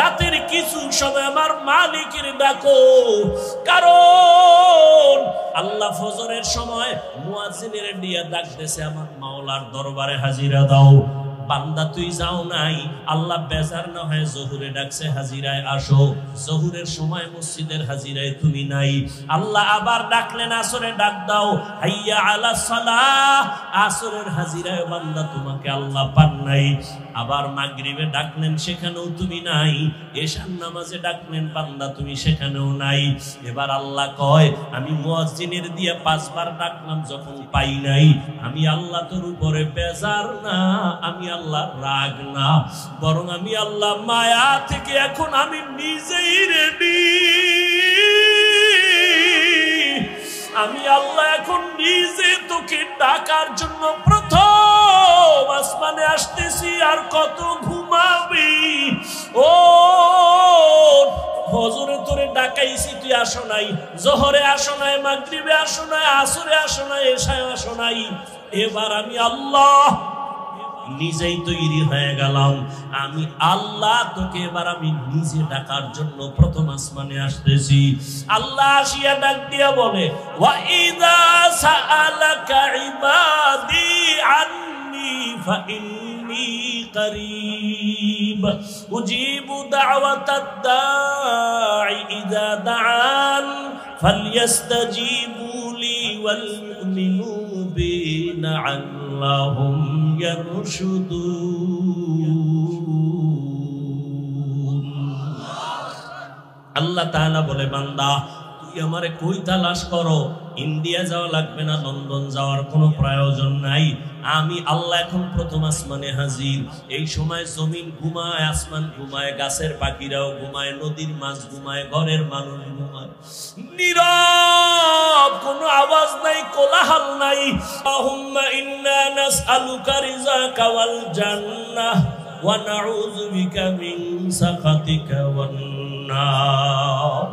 রাতের কিছু সময় আমার মালিকের ডাকো, কারণ আল্লাহ ফজরের সময় মুয়াজ্জিনের দিয়া ডাকতেছে, আমার মাওলার দরবারে হাজিরা দাও। বান্দা তুই যাও নাই, আল্লাহ বেজার না হয় জোহরে ডাকছে, হাজিরায় আসো। জোহরের সময় মসজিদের হাজিরায় তুমি নাই, আল্লাহ আবার ডাকলেন আসরে ডাক দাও, হাইয়া আলাস সালাহ। আসরের হাজিরায় বান্দা তোমাকে আল্লাহ পান নাই। আবার মাগরিবে ডাকলেন, সেখানেও তুমি নাই। এশার নামাজে ডাকলেন, বান্দা তুমি সেখানেও নাই। এবার আল্লাহ কয়, আমি মুয়াজ্জিনের দিয়ে 5 বার ডাকলাম, যখন পাই নাই, আমি আল্লাহ তোর উপরে বেজার না, আমি আল্লাহ রাগ না, বরং আমি আল্লাহ মায়া থেকে এখন আমি নিজেই রেডি। আমি আল্লাহ এখন নিজে তোকে ডাকার জন্য প্রথম আসমানে আসতেছি। আর কত ঘুমাবি? ও ফজরে তোরে ডাকাইছি, তুই আসো নাই, জোহরে আসো নাই, মাগরিবে আসো নাই, আসরে আসো নাই, এশায় আসো নাই। এবার আমি আল্লাহ নিজেই তৈরি হয়ে গেলাম। আমি আল্লাহ তোকে এবার আমি নিজে ডাকার জন্য প্রথম আসমানে আসতেছি। আল্লাহ আসিয়া ডাক দিয়া বলে, ওয়া ইযা সাআলাকা ইবাদি আন্নি ফাইন্নী করিব উজিবু দাওয়াতাদ দাঈ ইযা দাআন ফালইস্তাজিবু লি ওয়াল ইউমিনু বি লাআল্লাহুম আল্লাহ তাআলা বলে, বান্দা তুই আমারে কই তালাশ করো? ইন্ডিয়া যাওয়া লাগবে না, লন্ডন যাওয়ার কোনো প্রয়োজন নাই। আমি আল্লাহ এখন প্রথম আসমানে হাজির। এই সময় জমিন ঘুমায়, আসমান ঘুমায়, গাছের পাখিরাও ঘুমায়, নদীর মাছ ঘুমায়, ঘরের মানুষ ঘুমায়, নীরব, কোনো আওয়াজ নাই, কোলাহল নাই। আল্লাহুম্মা ইন্না নাসআলুকা রিযাকা ওয়াল জান্নাহ ওয়া নাউযু বিকা মিন সাখাতিকা ওয়ান নার।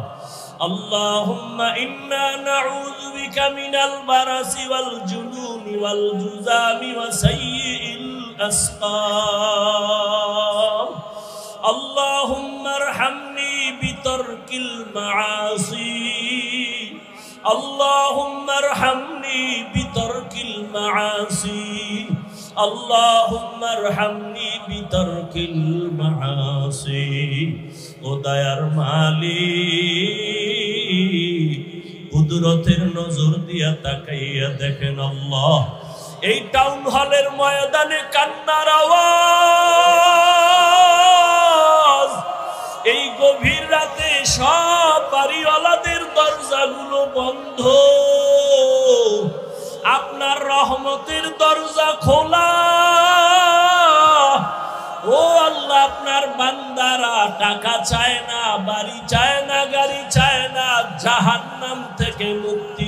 আল্লাহুম্মা ইন্না নাউযু বিকা মিনাল বারাসি ওয়াল জুনুনি ওয়াল জুযামি ওয়া সাইয়্যিল আসকাম। আল্লাহুম্মা আরহামনি বিতারকিল মাআসি। আল্লাহুম্মা আরহামনি বিতারকিল মাআসি। আল্লাহুম্মা আরহামনি বিতারকিল মাআসি। ও দয়ার মালিক, কুদরতের নজর দিয়া তাকাইয়া দেখেন আল্লাহ, এই টাউন হলের ময়দানে কান্নার আওয়াজ, এই গভীর রাতে সব বাড়িওয়ালাদের দরজাগুলো বন্ধ, আপনার রহমতের দরজা খোলা। ও আল্লাহ, আপনার বান্দারা টাকা চায় না, বাড়ি চায় না, গাড়ি চায় না, জাহান্নাম থেকে মুক্তি